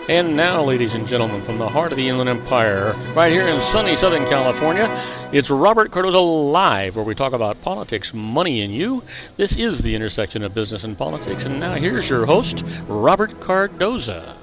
And now, ladies and gentlemen, from the heart of the Inland Empire, right here in sunny Southern California, it's Robert Cardoza Live, where we talk about politics, money, and you. This is the intersection of business and politics. And now here's your host, Robert Cardoza.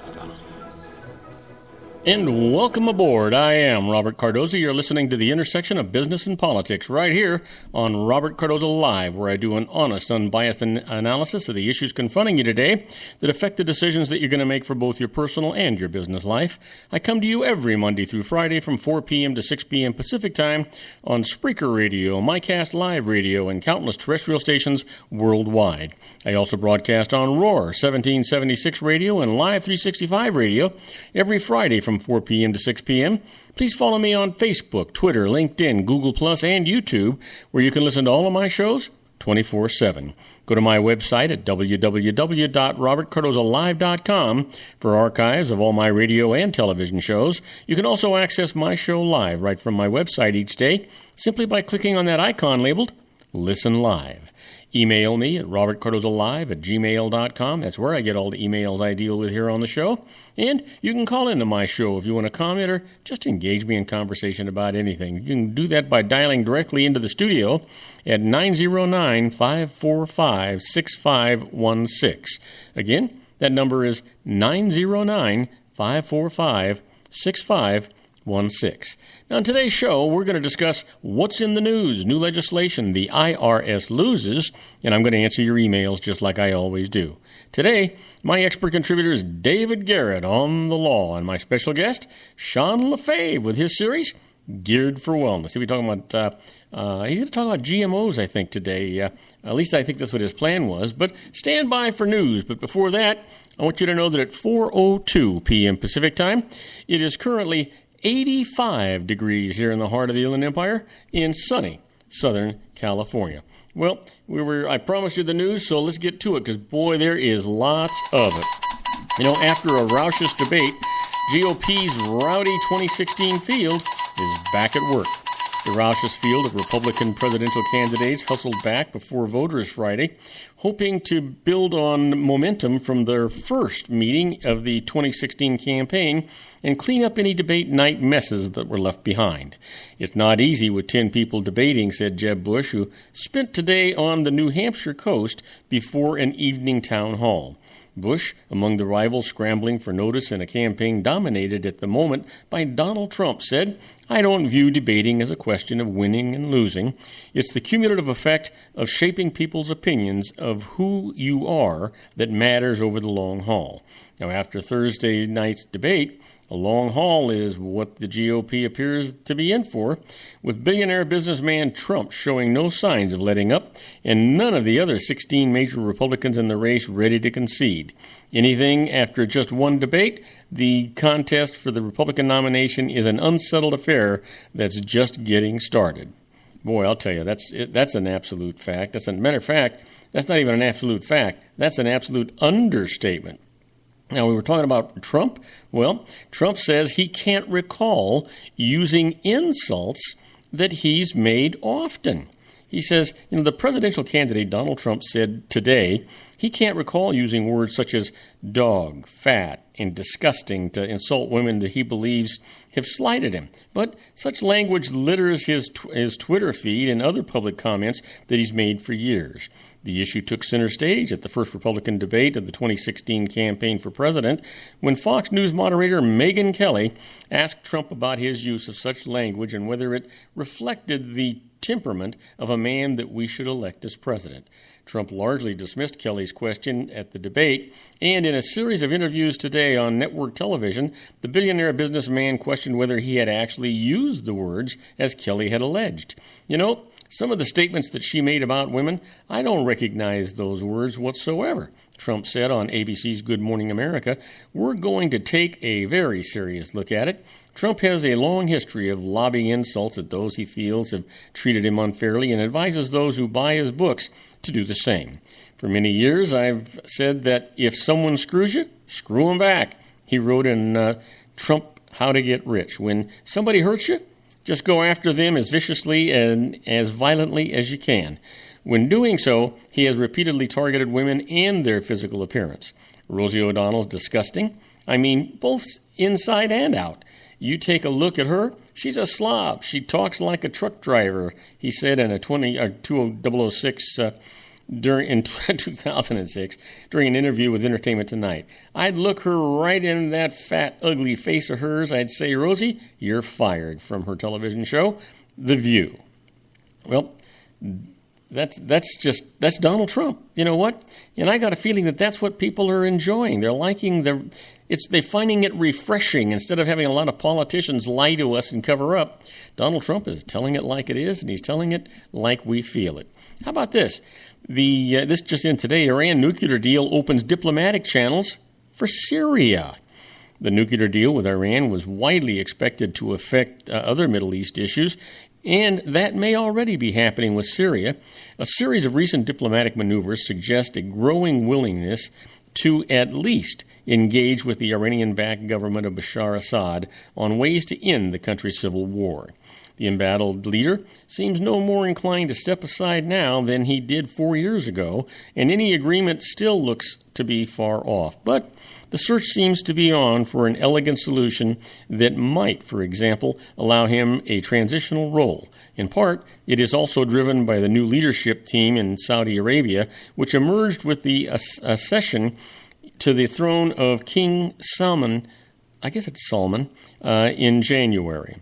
And welcome aboard. I am Robert Cardoza. You're listening to the intersection of business and politics right here on Robert Cardoza Live, where I do an honest, unbiased analysis of the issues confronting you today that affect the decisions that you're going to make for both your personal and your business life. I come to you every Monday through Friday from 4 p.m. to 6 p.m. Pacific Time on Spreaker Radio, MyCast Live Radio, and countless terrestrial stations worldwide. I also broadcast on Roar, 1776 Radio, and Live 365 Radio every Friday from 4 p.m. to 6 p.m. Please follow me on Facebook, Twitter, LinkedIn, Google+, and YouTube, where you can listen to all of my shows 24/7. Go to my website at www.robertcardozalive.com for archives of all my radio and television shows. You can also access my show live right from my website each day simply by clicking on that icon labeled Listen Live. Email me at robertcardozalive@gmail.com. That's where I get all the emails I deal with here on the show. And you can call into my show if you want to comment or just engage me in conversation about anything. You can do that by dialing directly into the studio at 909-545-6516. Again, that number is 909-545-6516. Now, in today's show, we're going to discuss what's in the news, new legislation, the IRS loses, and I'm going to answer your emails just like I always do. Today, my expert contributor is David Garrett on the law, and my special guest, Sean Lefebvre, with his series, Geared for Wellness. He's going to talk about GMOs, I think, today. At least I think that's what his plan was. But stand by for news. But before that, I want you to know that at 4:02 p.m. Pacific Time, it is currently 85 degrees here in the heart of the Inland Empire in sunny Southern California. Well, I promised you the news, so let's get to it, because, boy, there is lots of it. You know, after a raucous debate, GOP's rowdy 2016 field is back at work. The raucous field of Republican presidential candidates hustled back before voters Friday, hoping to build on momentum from their first meeting of the 2016 campaign and clean up any debate night messes that were left behind. It's not easy with 10 people debating, said Jeb Bush, who spent today on the New Hampshire coast before an evening town hall. Bush, among the rivals scrambling for notice in a campaign dominated at the moment by Donald Trump, said, "I don't view debating as a question of winning and losing. It's the cumulative effect of shaping people's opinions of who you are that matters over the long haul." Now, after Thursday night's debate, a long haul is what the GOP appears to be in for, with billionaire businessman Trump showing no signs of letting up, and none of the other 16 major Republicans in the race ready to concede. Anything after just one debate, the contest for the Republican nomination is an unsettled affair that's just getting started. Boy, I'll tell you, that's an absolute fact. As a matter of fact, that's not even an absolute fact. That's an absolute understatement. Now, we were talking about Trump. Well, Trump says he can't recall using insults that he's made often. He says, the presidential candidate Donald Trump said today he can't recall using words such as dog, fat, and disgusting to insult women that he believes have slighted him. But such language litters his Twitter feed and other public comments that he's made for years. The issue took center stage at the first Republican debate of the 2016 campaign for president when Fox News moderator Megyn Kelly asked Trump about his use of such language and whether it reflected the temperament of a man that we should elect as president. Trump largely dismissed Kelly's question at the debate, and in a series of interviews today on network television, the billionaire businessman questioned whether he had actually used the words as Kelly had alleged. Some of the statements that she made about women, I don't recognize those words whatsoever. Trump said on ABC's Good Morning America, "We're going to take a very serious look at it." Trump has a long history of lobbing insults at those he feels have treated him unfairly and advises those who buy his books to do the same. For many years, I've said that if someone screws you, screw them back. He wrote in Trump How to Get Rich. When somebody hurts you, just go after them as viciously and as violently as you can. When doing so, he has repeatedly targeted women and their physical appearance. Rosie O'Donnell's disgusting. I mean, both inside and out. You take a look at her, she's a Slav. She talks like a truck driver, he said in a 2006 in 2006 during an interview with Entertainment Tonight. I'd look her right in that fat, ugly face of hers. I'd say, Rosie, you're fired, from her television show, The View. Well, that's Donald Trump. You know what? And I got a feeling that that's what people are enjoying. They're liking they're finding it refreshing. Instead of having a lot of politicians lie to us and cover up, Donald Trump is telling it like it is, and he's telling it like we feel it. How about this? This just in today, Iran nuclear deal opens diplomatic channels for Syria. The nuclear deal with Iran was widely expected to affect other Middle East issues, and that may already be happening with Syria. A series of recent diplomatic maneuvers suggest a growing willingness to at least engage with the Iranian-backed government of Bashar Assad on ways to end the country's civil war. The embattled leader seems no more inclined to step aside now than he did 4 years ago, and any agreement still looks to be far off. But the search seems to be on for an elegant solution that might, for example, allow him a transitional role. In part, it is also driven by the new leadership team in Saudi Arabia, which emerged with the accession to the throne of King Salman, in January.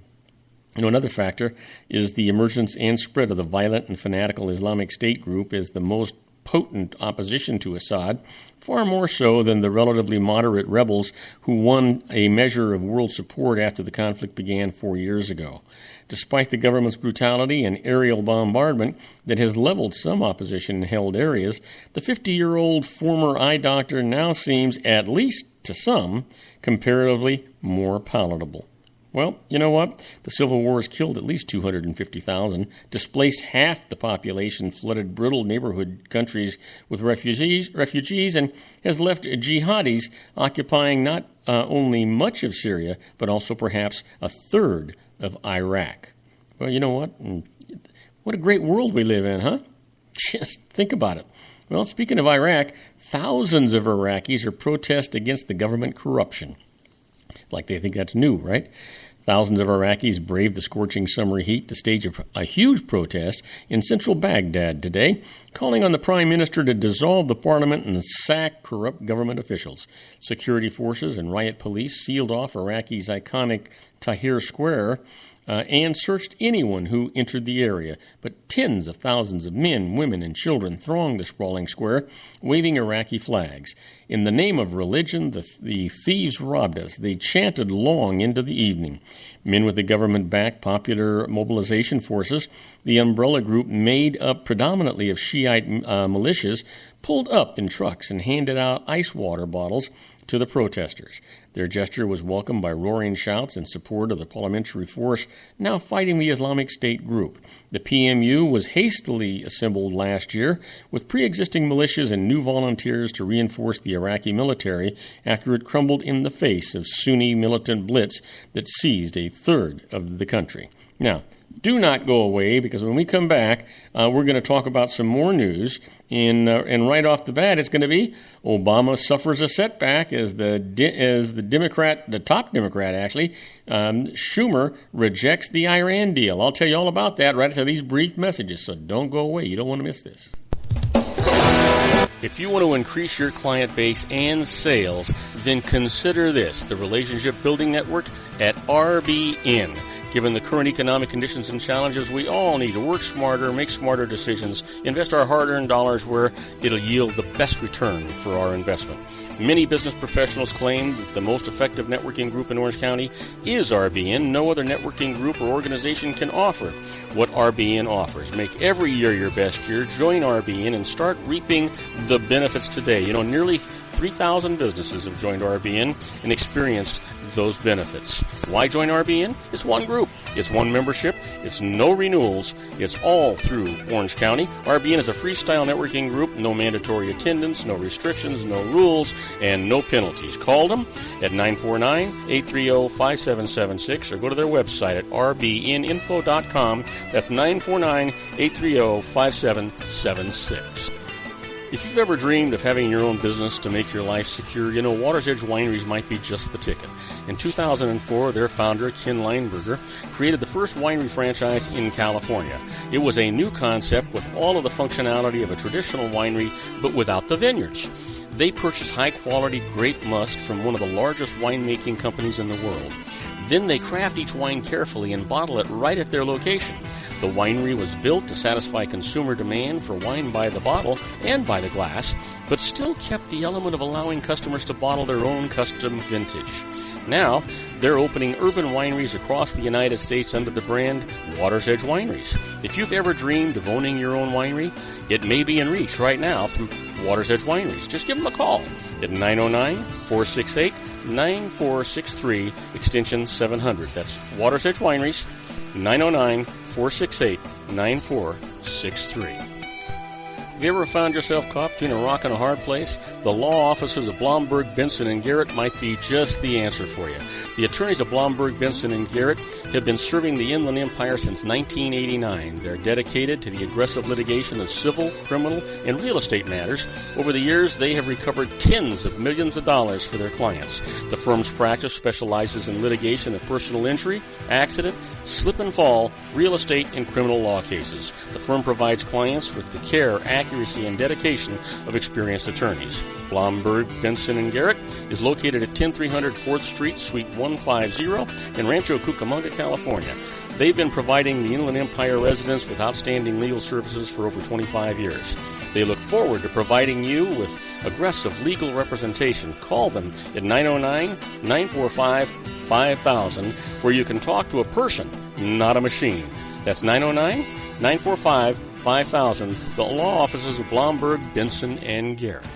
Another factor is the emergence and spread of the violent and fanatical Islamic State group as the most potent opposition to Assad, far more so than the relatively moderate rebels who won a measure of world support after the conflict began 4 years ago. Despite the government's brutality and aerial bombardment that has leveled some opposition in held areas, the 50-year-old former eye doctor now seems, at least to some, comparatively more palatable. Well, you know what? The Civil War has killed at least 250,000, displaced half the population, flooded brittle neighborhood countries with refugees, and has left jihadis occupying not only much of Syria, but also perhaps a third of Iraq. Well, you know what? What a great world we live in, huh? Just think about it. Well, speaking of Iraq, thousands of Iraqis are protesting against the government corruption. Like they think that's new, right? Thousands of Iraqis braved the scorching summer heat to stage a huge protest in central Baghdad today, calling on the prime minister to dissolve the parliament and sack corrupt government officials. Security forces and riot police sealed off Iraqi's iconic Tahrir Square and searched anyone who entered the area. But tens of thousands of men, women, and children thronged the sprawling square, waving Iraqi flags. In the name of religion, the thieves robbed us. They chanted long into the evening. Men with the government-backed popular mobilization forces, the umbrella group made up predominantly of Shiite militias, pulled up in trucks and handed out ice water bottles to the protesters. Their gesture was welcomed by roaring shouts in support of the parliamentary force now fighting the Islamic State group. The PMU was hastily assembled last year with pre-existing militias and new volunteers to reinforce the Iraqi military after it crumbled in the face of Sunni militant blitz that seized a third of the country. Now, do not go away, because when we come back, we're going to talk about some more news. And right off the bat, it's going to be Obama suffers a setback as the top Democrat, actually, Schumer rejects the Iran deal. I'll tell you all about that right after these brief messages, so don't go away. You don't want to miss this. If you want to increase your client base and sales, then consider this, the Relationship Building Network at RBN. Given the current economic conditions and challenges, we all need to work smarter, make smarter decisions, invest our hard-earned dollars where it'll yield the best return for our investment. Many business professionals claim that the most effective networking group in Orange County is RBN. No other networking group or organization can offer what RBN offers. Make every year your best year. Join RBN and start reaping the benefits today. Nearly 3,000 businesses have joined RBN and experienced those benefits. Why join RBN? It's one group. It's one membership. It's no renewals. It's all through Orange County. RBN is a freestyle networking group. No mandatory attendance, no restrictions, no rules, and no penalties. Call them at 949-830-5776 or go to their website at rbninfo.com. That's 949-830-5776. If you've ever dreamed of having your own business to make your life secure, you know Water's Edge Wineries might be just the ticket. In 2004, their founder, Ken Lineberger, created the first winery franchise in California. It was a new concept with all of the functionality of a traditional winery, but without the vineyards. They purchased high-quality grape must from one of the largest winemaking companies in the world. Then they craft each wine carefully and bottle it right at their location. The winery was built to satisfy consumer demand for wine by the bottle and by the glass, but still kept the element of allowing customers to bottle their own custom vintage. Now, they're opening urban wineries across the United States under the brand Water's Edge Wineries. If you've ever dreamed of owning your own winery, it may be in reach right now through Water's Edge Wineries. Just give them a call at 909-468-9463, extension 700. That's Water's Edge Wineries, 909-468-9463. Have you ever found yourself caught between a rock and a hard place? The law offices of Blomberg, Benson, & Garrett might be just the answer for you. The attorneys of Blomberg, Benson, & Garrett have been serving the Inland Empire since 1989. They're dedicated to the aggressive litigation of civil, criminal, and real estate matters. Over the years, they have recovered tens of millions of dollars for their clients. The firm's practice specializes in litigation of personal injury, accident, slip and fall, real estate, and criminal law cases. The firm provides clients with the care, accuracy, and dedication of experienced attorneys. Blomberg, Benson, & Garrett is located at 10300 4th Street, Suite 150 in Rancho Cucamonga, California. They've been providing the Inland Empire residents with outstanding legal services for over 25 years. They look forward to providing you with aggressive legal representation. Call them at 909-945-5000, where you can talk to a person, not a machine. That's 909-945-5000, the law offices of Blomberg, Benson, & Garrett.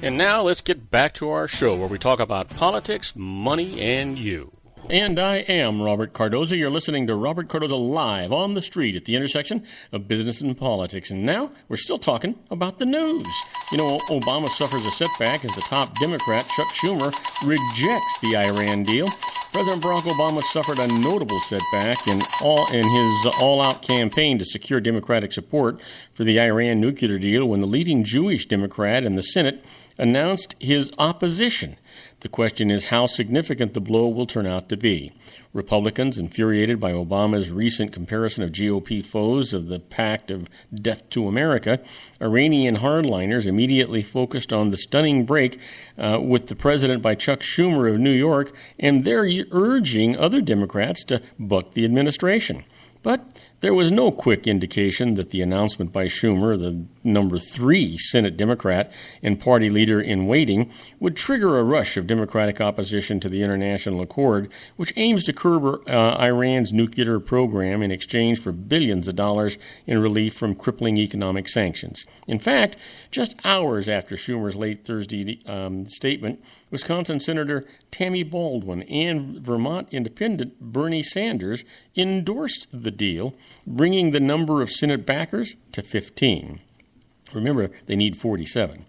And now let's get back to our show where we talk about politics, money, and you. And I am Robert Cardoza. You're listening to Robert Cardoza live on the street at the intersection of business and politics. And now we're still talking about the news. You know, Obama suffers a setback as the top Democrat, Chuck Schumer, rejects the Iran deal. President Barack Obama suffered a notable setback in his all-out campaign to secure Democratic support for the Iran nuclear deal when the leading Jewish Democrat in the Senate announced his opposition. The question is how significant the blow will turn out to be. Republicans, infuriated by Obama's recent comparison of GOP foes of the pact of death to America, Iranian hardliners immediately focused on the stunning break with the president by Chuck Schumer of New York, and they're urging other Democrats to buck the administration. But there was no quick indication that the announcement by Schumer, the number 3 Senate Democrat and party leader in waiting, would trigger a rush of Democratic opposition to the international accord, which aims to curb Iran's nuclear program in exchange for billions of dollars in relief from crippling economic sanctions. In fact, just hours after Schumer's late Thursday statement, Wisconsin Senator Tammy Baldwin and Vermont Independent Bernie Sanders endorsed the deal, bringing the number of Senate backers to 15. Remember, they need 47.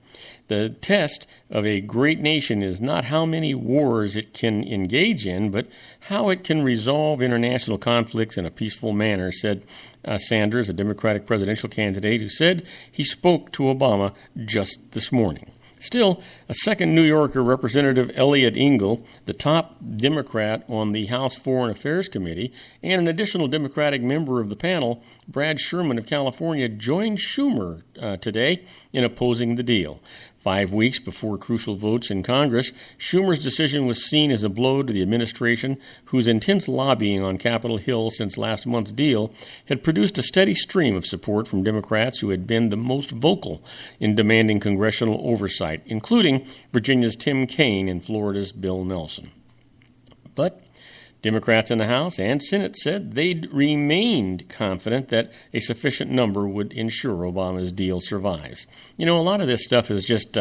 The test of a great nation is not how many wars it can engage in, but how it can resolve international conflicts in a peaceful manner, said Sanders, a Democratic presidential candidate, who said he spoke to Obama just this morning. Still, a second New Yorker, Representative Elliot Engel, the top Democrat on the House Foreign Affairs Committee, and an additional Democratic member of the panel, Brad Sherman of California, joined Schumer today in opposing the deal. 5 weeks before crucial votes in Congress, Schumer's decision was seen as a blow to the administration, whose intense lobbying on Capitol Hill since last month's deal had produced a steady stream of support from Democrats who had been the most vocal in demanding congressional oversight, including Virginia's Tim Kaine and Florida's Bill Nelson. But Democrats in the House and Senate said they remained confident that a sufficient number would ensure Obama's deal survives. You know, a lot of this stuff is just,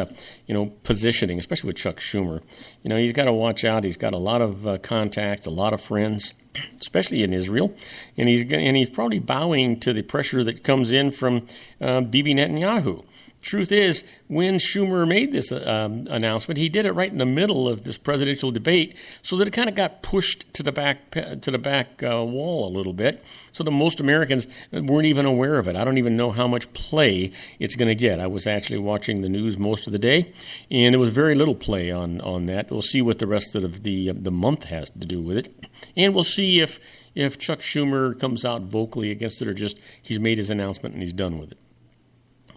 positioning, especially with Chuck Schumer. You know, he's got to watch out. He's got a lot of contacts, a lot of friends, especially in Israel, and he's probably bowing to the pressure that comes in from Bibi Netanyahu. Truth is, when Schumer made this announcement, he did it right in the middle of this presidential debate, so that it kind of got pushed to the back wall a little bit, so that most Americans weren't even aware of it. I don't even know how much play it's going to get. I was actually watching the news most of the day, and there was very little play on that. We'll see what the rest of the month has to do with it, and we'll see if Chuck Schumer comes out vocally against it or just he's made his announcement and he's done with it.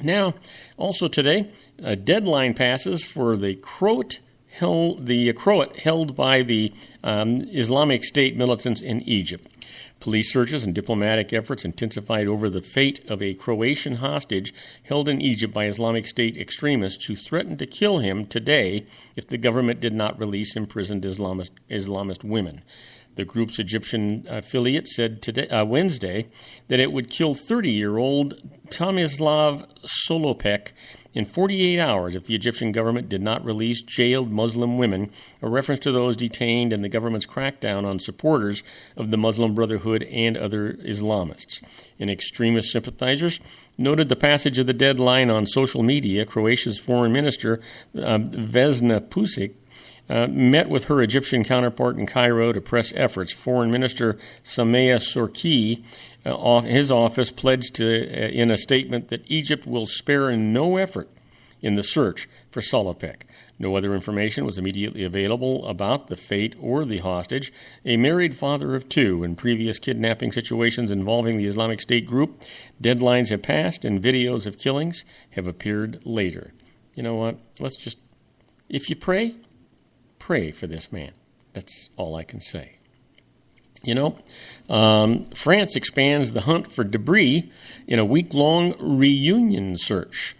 Now, also today, a deadline passes for the Croat held by the Islamic State militants in Egypt. Police searches and diplomatic efforts intensified over the fate of a Croatian hostage held in Egypt by Islamic State extremists who threatened to kill him today if the government did not release imprisoned Islamist women. The group's Egyptian affiliate said Wednesday that it would kill 30-year-old Tomislav Solopek in 48 hours if the Egyptian government did not release jailed Muslim women, a reference to those detained in the government's crackdown on supporters of the Muslim Brotherhood and other Islamists. And extremist sympathizers noted the passage of the deadline on social media. Croatia's foreign minister, Vesna Pusic, met with her Egyptian counterpart in Cairo to press efforts. Foreign Minister Sameh Sorki, his office pledged in a statement that Egypt will spare no effort in the search for Solopek. No other information was immediately available about the fate or the hostage. A married father of two in previous kidnapping situations involving the Islamic State group. Deadlines have passed and videos of killings have appeared later. You know what? If you pray for this man. That's all I can say. France expands the hunt for debris in a week-long reunion search.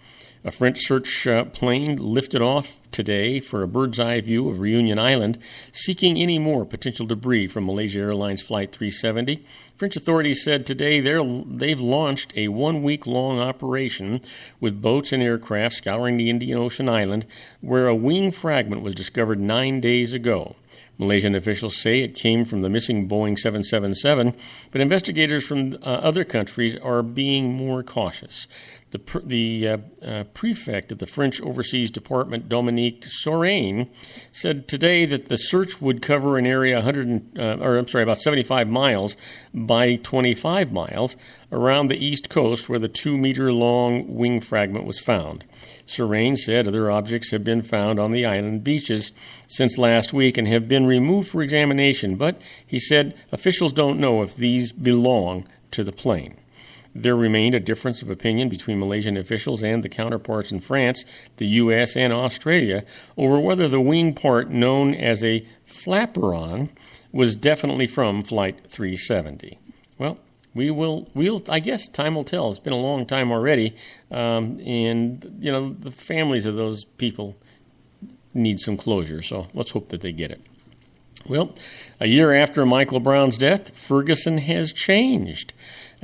A French search plane lifted off today for a bird's-eye view of Reunion Island, seeking any more potential debris from Malaysia Airlines Flight 370. French authorities said today they've launched a one-week-long operation with boats and aircraft scouring the Indian Ocean island, where a wing fragment was discovered 9 days ago. Malaysian officials say it came from the missing Boeing 777, but investigators from other countries are being more cautious. The prefect of the French Overseas Department, Dominique Sorain, said today that the search would cover an area about 75 miles by 25 miles around the east coast where the 2-meter-long wing fragment was found. Sorain said other objects have been found on the island beaches since last week and have been removed for examination, but he said officials don't know if these belong to the plane. There remained a difference of opinion between Malaysian officials and the counterparts in France, the U.S., and Australia over whether the wing part known as a flaperon was definitely from Flight 370. Well, I guess time will tell. It's been a long time already, and the families of those people need some closure, so let's hope that they get it. Well, a year after Michael Brown's death, Ferguson has changed.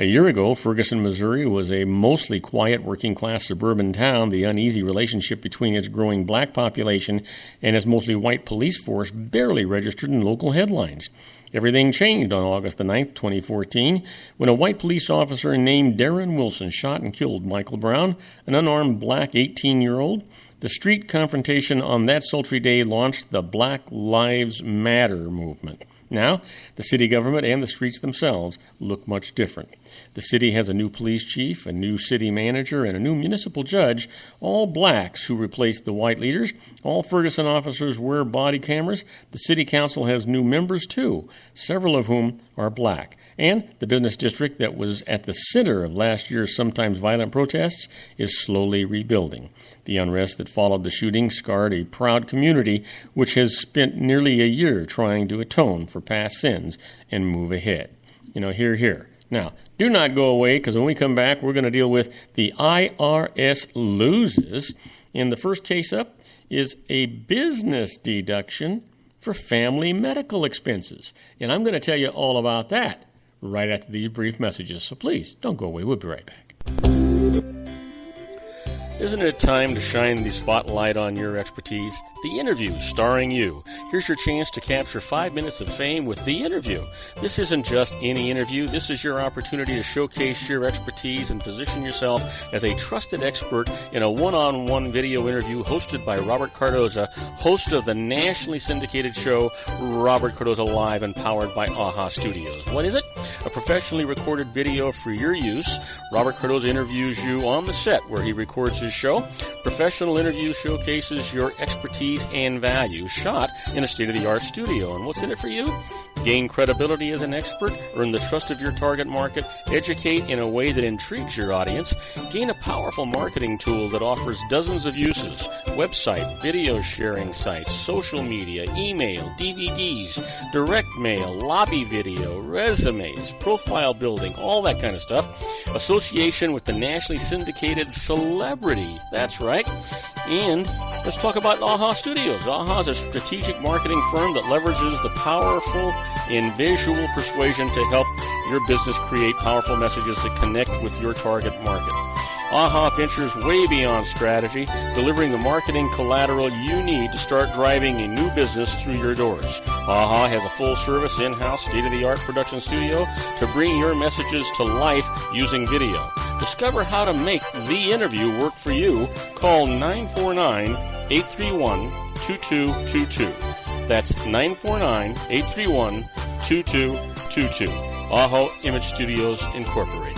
A year ago, Ferguson, Missouri was a mostly quiet working-class suburban town. The uneasy relationship between its growing black population and its mostly white police force barely registered in local headlines. Everything changed on August the 9th, 2014, when a white police officer named Darren Wilson shot and killed Michael Brown, an unarmed black 18-year-old. The street confrontation on that sultry day launched the Black Lives Matter movement. Now, the city government and the streets themselves look much different. The city has a new police chief, a new city manager, and a new municipal judge, all blacks who replaced the white leaders. All Ferguson officers wear body cameras. The city council has new members, too, several of whom are black. And the business district that was at the center of last year's sometimes violent protests is slowly rebuilding. The unrest that followed the shooting scarred a proud community which has spent nearly a year trying to atone for past sins and move ahead. Hear, hear. Now, do not go away, because when we come back, we're going to deal with the IRS loses. And the first case up is a business deduction for family medical expenses. And I'm going to tell you all about that right after these brief messages. So please, don't go away. We'll be right back. Isn't it time to shine the spotlight on your expertise? The Interview, starring you. Here's your chance to capture 5 minutes of fame with The Interview. This isn't just any interview. This is your opportunity to showcase your expertise and position yourself as a trusted expert in a one-on-one video interview hosted by Robert Cardoza, host of the nationally syndicated show Robert Cardoza Live and powered by AHA Studios. What is it? A professionally recorded video for your use. Robert Cardoza interviews you on the set where he records his show. Professional interview showcases your expertise and value, shot in a state-of-the-art studio. And what's in it for you? Gain credibility as an expert, earn the trust of your target market, educate in a way that intrigues your audience, gain a powerful marketing tool that offers dozens of uses, website, video sharing sites, social media, email, DVDs, direct mail, lobby video, resumes, profile building, all that kind of stuff. Association with the nationally syndicated celebrity. That's right. And let's talk about AHA Studios. AHA is a strategic marketing firm that leverages the powerful and visual persuasion to help your business create powerful messages that connect with your target market. AHA ventures way beyond strategy, delivering the marketing collateral you need to start driving a new business through your doors. AHA has a full-service, in-house, state-of-the-art production studio to bring your messages to life using video. Discover how to make The Interview work for you. Call 949-831-2222. That's 949-831-2222. AHA Image Studios Incorporated.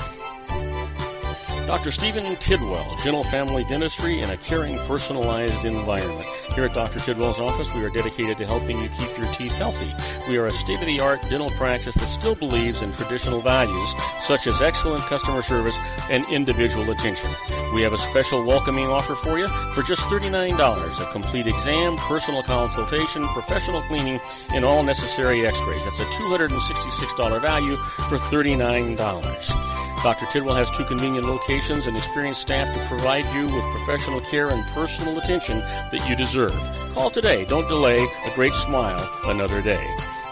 Dr. Stephen Tidwell, Gentle Family Dentistry in a caring, personalized environment. Here at Dr. Tidwell's office, we are dedicated to helping you keep your teeth healthy. We are a state-of-the-art dental practice that still believes in traditional values, such as excellent customer service and individual attention. We have a special welcoming offer for you for just $39, a complete exam, personal consultation, professional cleaning, and all necessary x-rays. That's a $266 value for $39. Dr. Tidwell has 2 convenient locations and experienced staff to provide you with professional care and personal attention that you deserve. Call today. Don't delay a great smile another day.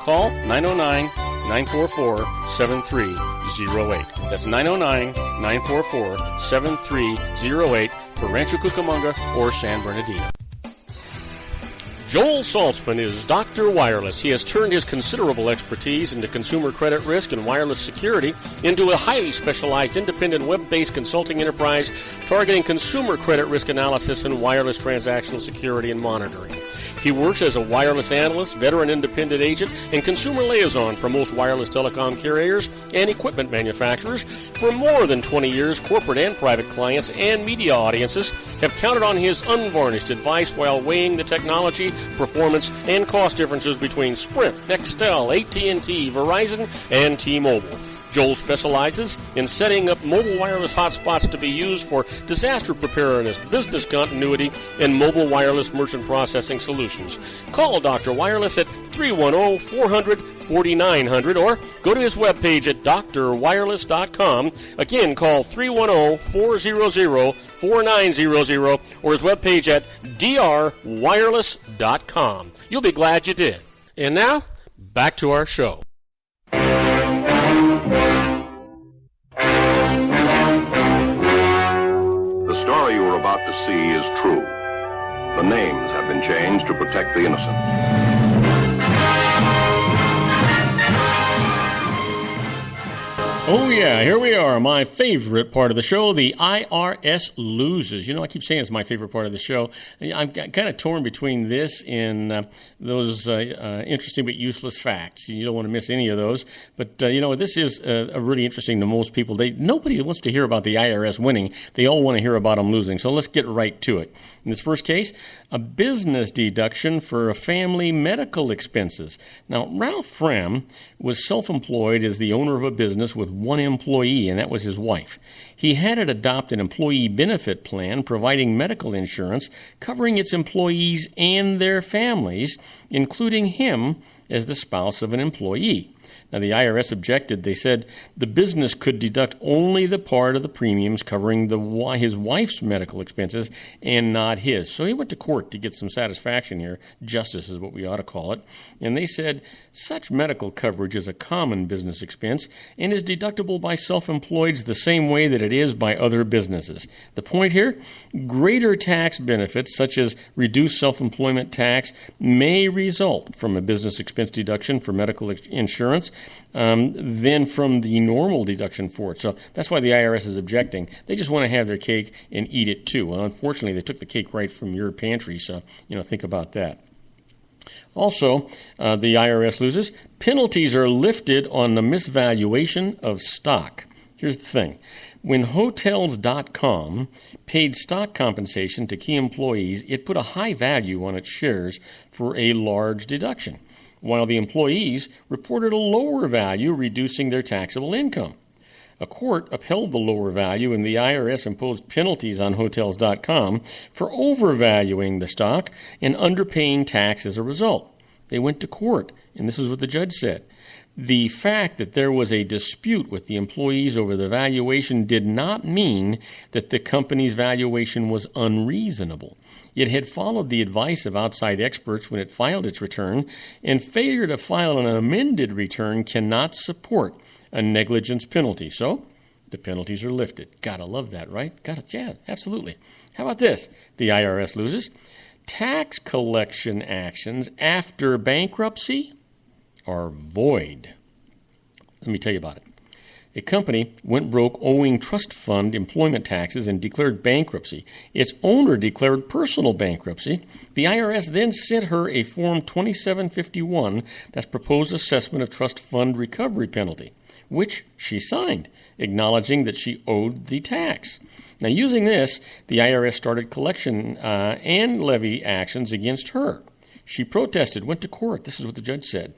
Call 909-944-7308. That's 909-944-7308 for Rancho Cucamonga or San Bernardino. Joel Saltzman is Dr. Wireless. He has turned his considerable expertise into consumer credit risk and wireless security into a highly specialized independent web-based consulting enterprise targeting consumer credit risk analysis and wireless transactional security and monitoring. He works as a wireless analyst, veteran independent agent, and consumer liaison for most wireless telecom carriers and equipment manufacturers. For more than 20 years, corporate and private clients and media audiences have counted on his unvarnished advice while weighing the technology, performance, and cost differences between Sprint, Nextel, AT&T, Verizon, and T-Mobile. Joel specializes in setting up mobile wireless hotspots to be used for disaster preparedness, business continuity, and mobile wireless merchant processing solutions. Call Dr. Wireless at 310-400-4900 or go to his webpage at drwireless.com. Again, call 310-400-4900 or his webpage at drwireless.com. You'll be glad you did. And now, back to our show. The story you are about to see is true. The names have been changed to protect the innocent. Oh, yeah, here we are, my favorite part of the show, the IRS Loses. You know, I keep saying it's my favorite part of the show. I'm kind of torn between this and those interesting but useless facts. You don't want to miss any of those. But, this is really interesting to most people. Nobody wants to hear about the IRS winning. They all want to hear about them losing. So let's get right to it. In this first case, a business deduction for family medical expenses. Now, Ralph Frem was self-employed as the owner of a business with one employee, and that was his wife. He had to adopt an employee benefit plan providing medical insurance covering its employees and their families, including him as the spouse of an employee. Now, the IRS objected. They said the business could deduct only the part of the premiums covering his wife's medical expenses and not his. So he went to court to get some satisfaction here. Justice is what we ought to call it. And they said such medical coverage is a common business expense and is deductible by self-employeds the same way that it is by other businesses. The point here, greater tax benefits such as reduced self-employment tax may result from a business expense deduction for medical insurance than from the normal deduction for it. So that's why the IRS is objecting. They just want to have their cake and eat it too. Well, unfortunately, they took the cake right from your pantry, so think about that. Also, the IRS loses. Penalties are lifted on the misvaluation of stock. Here's the thing. When Hotels.com paid stock compensation to key employees, it put a high value on its shares for a large deduction, while the employees reported a lower value, reducing their taxable income. A court upheld the lower value, and the IRS imposed penalties on Hotels.com for overvaluing the stock and underpaying tax as a result. They went to court, and this is what the judge said. The fact that there was a dispute with the employees over the valuation did not mean that the company's valuation was unreasonable. It had followed the advice of outside experts when it filed its return, and failure to file an amended return cannot support a negligence penalty. So, the penalties are lifted. Gotta love that, right? Yeah, absolutely. How about this? The IRS loses. Tax collection actions after bankruptcy are void. Let me tell you about it. A company went broke owing trust fund employment taxes and declared bankruptcy. Its owner declared personal bankruptcy. The IRS then sent her a Form 2751, that's proposed assessment of trust fund recovery penalty, which she signed, acknowledging that she owed the tax. Now, using this, the IRS started collection and levy actions against her. She protested, went to court. This is what the judge said.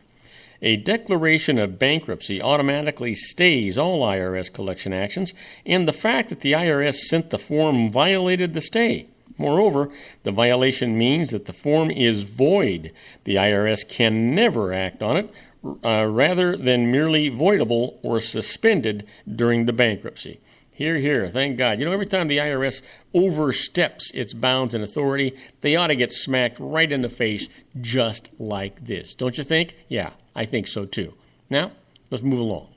A declaration of bankruptcy automatically stays all IRS collection actions, and the fact that the IRS sent the form violated the stay. Moreover, the violation means that the form is void. The IRS can never act on it, rather than merely voidable or suspended during the bankruptcy. Hear, hear, thank God. Every time the IRS oversteps its bounds and authority, they ought to get smacked right in the face just like this. Don't you think? Yeah, I think so too. Now, let's move along.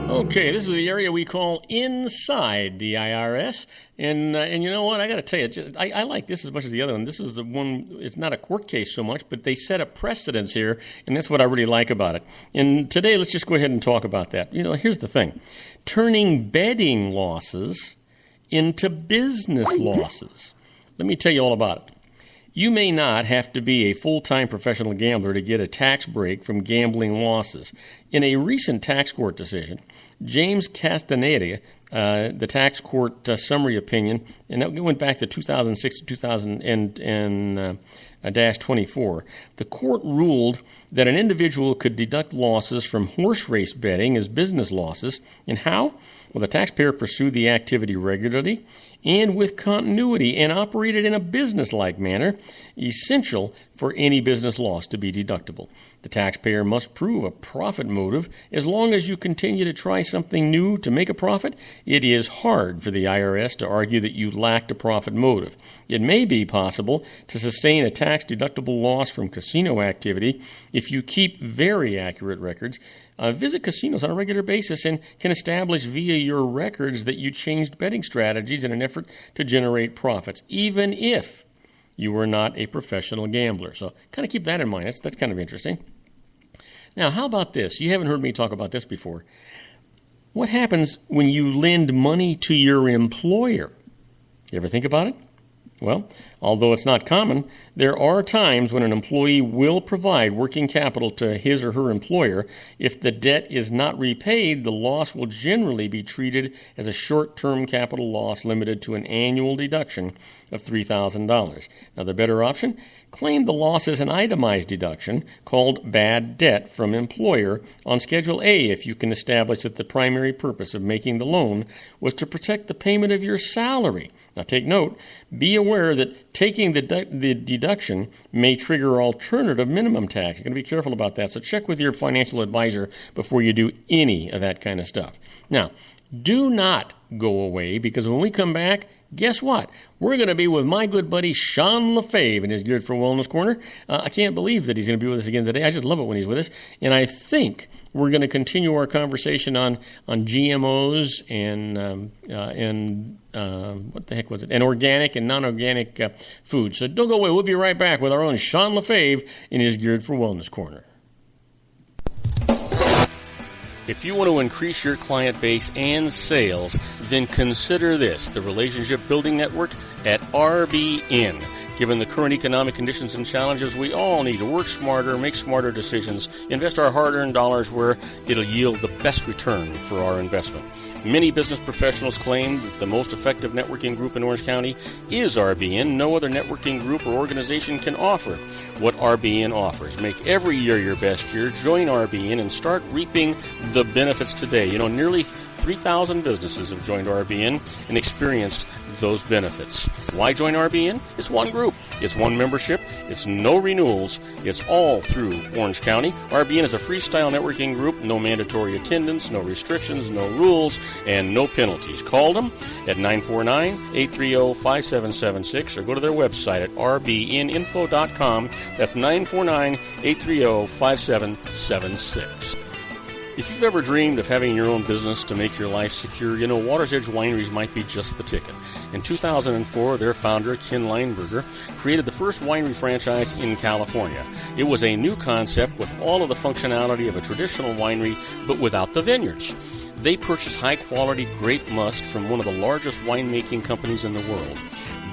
Okay, this is the area we call inside the IRS, and you know what? I got to tell you, I like this as much as the other one. This is the one. It's not a court case so much, but they set a precedence here, and that's what I really like about it. And today, let's just go ahead and talk about that. Here's the thing: turning betting losses into business losses. Let me tell you all about it. You may not have to be a full-time professional gambler to get a tax break from gambling losses. In a recent tax court decision, James Castaneda, the tax court summary opinion, and that went back to 2006 to 2000-24, the court ruled that an individual could deduct losses from horse race betting as business losses. And how? Well, the taxpayer pursued the activity regularly and with continuity and operated in a business-like manner, essential for any business loss to be deductible. The taxpayer must prove a profit motive. As long as you continue to try something new to make a profit, it is hard for the IRS to argue that you lacked a profit motive. It may be possible to sustain a tax-deductible loss from casino activity if you keep very accurate records, visit casinos on a regular basis, and can establish via your records that you changed betting strategies in an effort to generate profits, even if you are not a professional gambler. So kind of keep that in mind. That's kind of interesting. Now, how about this? You haven't heard me talk about this before. What happens when you lend money to your employer? You ever think about it? Well, Although it's not common, there are times when an employee will provide working capital to his or her employer. If the debt is not repaid, the loss will generally be treated as a short-term capital loss limited to an annual deduction of $3,000. Now, the better option? Claim the loss as an itemized deduction called bad debt from employer on Schedule A if you can establish that the primary purpose of making the loan was to protect the payment of your salary. Now, take note, be aware that taking the deduction may trigger alternative minimum tax. You're going to be careful about that, so check with your financial advisor before you do any of that kind of stuff. Now, do not go away, because when we come back, guess what? We're going to be with my good buddy Sean LaFave in his Good for Wellness Corner. I can't believe that he's going to be with us again today. I just love it when he's with us. And I think we're going to continue our conversation on GMOs and what the heck was it? And organic and non-organic food. So don't go away. We'll be right back with our own Sean LaFave in his Good for Wellness Corner. If you want to increase your client base and sales, then consider this, the Relationship Building Network at RBN. Given the current economic conditions and challenges, we all need to work smarter, make smarter decisions, invest our hard-earned dollars where it'll yield the best return for our investment. Many business professionals claim that the most effective networking group in Orange County is RBN. No other networking group or organization can offer what RBN offers. Make every year your best year. Join RBN and start reaping the benefits today. You know, nearly 3,000 businesses have joined RBN and experienced those benefits. Why join RBN? It's one group. It's one membership. It's no renewals. It's all through Orange County. RBN is a freestyle networking group. No mandatory attendance, no restrictions, no rules, and no penalties. Call them at 949-830-5776 or go to their website at rbninfo.com. That's 949-830-5776. If you've ever dreamed of having your own business to make your life secure, you know Water's Edge Wineries might be just the ticket. In 2004, their founder, Ken Lineberger, created the first winery franchise in California. It was a new concept with all of the functionality of a traditional winery, but without the vineyards. They purchased high-quality grape must from one of the largest winemaking companies in the world.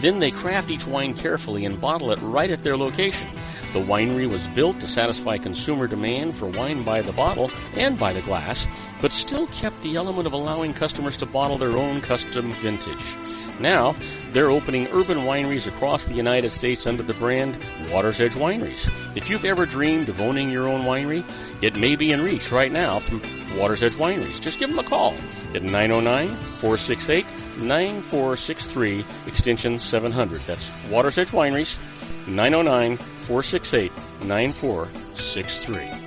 Then they craft each wine carefully and bottle it right at their location. The winery was built to satisfy consumer demand for wine by the bottle and by the glass, but still kept the element of allowing customers to bottle their own custom vintage. Now, they're opening urban wineries across the United States under the brand Water's Edge Wineries. If you've ever dreamed of owning your own winery, it may be in reach right now through Water's Edge Wineries. Just give them a call at 909-468-9463, extension 700. That's Water's Edge Wineries, 909-468-9463.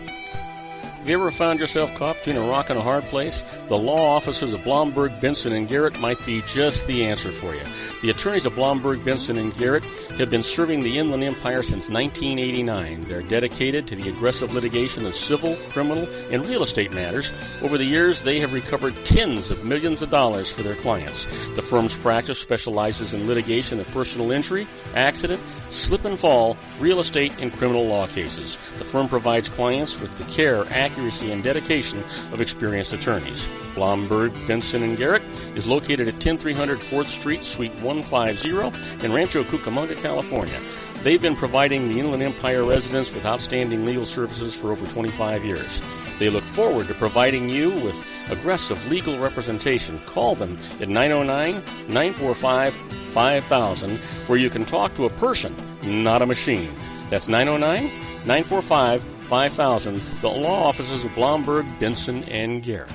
Have you ever found yourself caught between a rock and a hard place? The law offices of Blomberg, Benson, and Garrett might be just the answer for you. The attorneys of Blomberg, Benson, and Garrett have been serving the Inland Empire since 1989. They're dedicated to the aggressive litigation of civil, criminal, and real estate matters. Over the years, they have recovered tens of millions of dollars for their clients. The firm's practice specializes in litigation of personal injury, accident, slip and fall, real estate, and criminal law cases. The firm provides clients with the care, accuracy, and dedication of experienced attorneys. Blomberg, Benson, and Garrett is located at 10300 4th Street, Suite 150 in Rancho Cucamonga, California. They've been providing the Inland Empire residents with outstanding legal services for over 25 years. They look forward to providing you with aggressive legal representation. Call them at 909-945-5000, where you can talk to a person, not a machine. That's 909-945-5000, the law offices of Blomberg, Benson, and Garrett.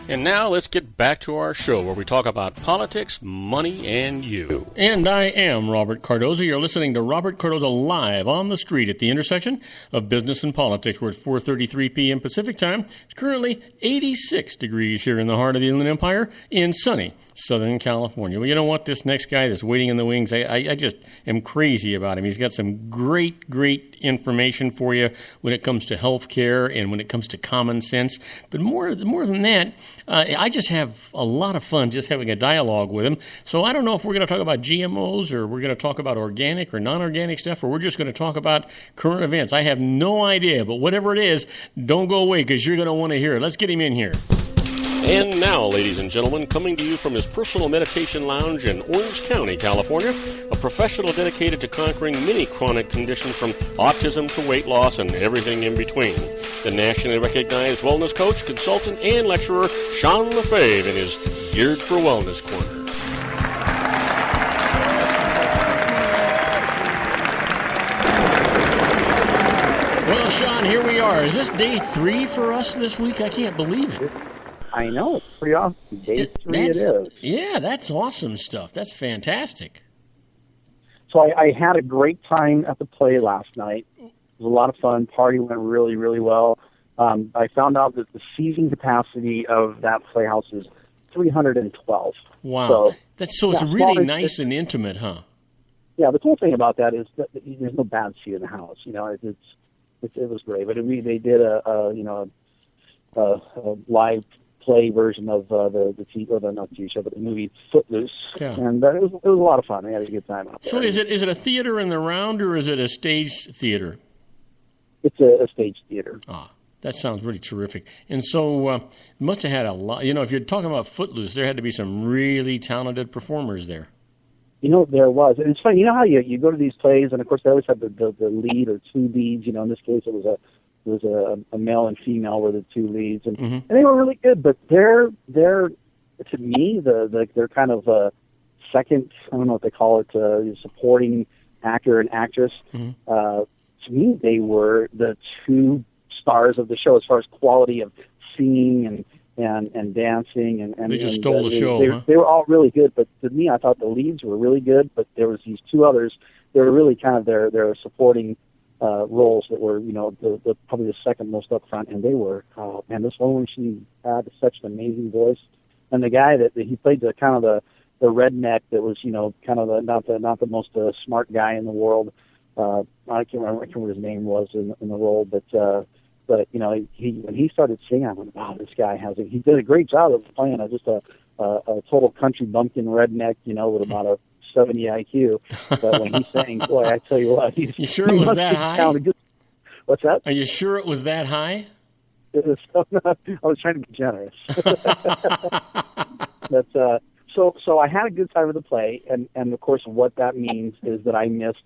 And now let's get back to our show where we talk about politics, money, and you. And I am Robert Cardoza. You're listening to Robert Cardoza live on the street at the intersection of business and politics. We're at 4:33 p.m. Pacific time. It's currently 86 degrees here in the heart of the Inland Empire in sunny Southern California. Well, you know what? This next guy that's waiting in the wings, I just am crazy about him. He's got some great information for you when it comes to health care and when it comes to common sense. But more than that, I just have a lot of fun just having a dialogue with him. So I don't know if we're going to talk about GMOs or we're going to talk about organic or non-organic stuff, or we're just going to talk about current events. I have no idea, but whatever it is, don't go away because you're going to want to hear it. Let's get him in here. And now, ladies and gentlemen, coming to you from his personal meditation lounge in Orange County, California, a professional dedicated to conquering many chronic conditions from autism to weight loss and everything in between. The nationally recognized wellness coach, consultant, and lecturer Sean Lefebvre in his Geared for Wellness Corner. Well, Sean, here we are. Is this day 3 for us this week? I can't believe it. I know. It's pretty awesome. Day 3 it is. Yeah, that's awesome stuff. That's fantastic. So I had a great time at the play last night. It was a lot of fun. Party went really, really well. I found out that the seating capacity of that playhouse is 312. Wow. So it's really nice and intimate, huh? Yeah, the cool thing about that is that there's no bad seat in the house. You know, it was great. But they did a live play version of not TV show, but the movie Footloose, and it was a lot of fun. I had a good time out there. So is it a theater in the round, or is it a staged theater? It's a staged theater. Ah, that sounds really terrific. And so must have had a lot. You know, if you're talking about Footloose, there had to be some really talented performers there. You know, there was. And it's funny. You know how you go to these plays, and of course they always have the lead or two leads. You know, in this case it was a male and female were the two leads, and they were really good. But they're to me they're kind of second. I don't know what they call it, supporting actor and actress. To me, they were the two stars of the show as far as quality of singing and dancing and they just stole the show. They were all really good, but to me, I thought the leads were really good. But there was these two others. They were really kind of their supporting roles that were, you know, the probably the second most up front, and they were, oh man, this woman, she had such an amazing voice, and the guy that he played the kind of the redneck that was, you know, kind of not the most smart guy in the world. I can't remember what his name was in the role, but you know, when he started singing, I went, wow, this guy he did a great job of playing just a total country bumpkin redneck, you know, with about a 70 IQ, but when he sang, boy, I tell you what, you sure it was that high? What's that? Are you sure it was that high? It was, I was trying to be generous. But so I had a good time with the play, and of course, what that means is that I missed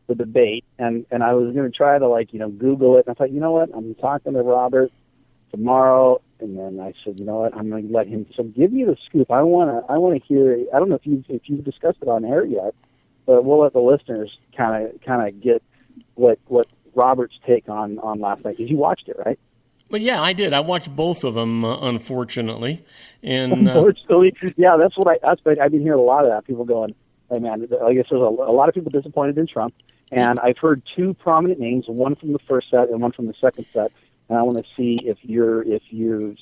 the debate, and I was going to try to Google it, and I thought, you know what, I'm talking to Robert tomorrow. And then I said, you know what, I'm going to let him. So give me the scoop. I want to hear. I don't know if you've discussed it on air yet, but we'll let the listeners kind of get what Robert's take on last night. Because you watched it, right? Well, yeah, I did. I watched both of them, unfortunately. And unfortunately, yeah, that's what I've been hearing a lot of that. People going, hey man, I guess there's a lot of people disappointed in Trump, and I've heard two prominent names, one from the first set and one from the second set. And I want to see if you're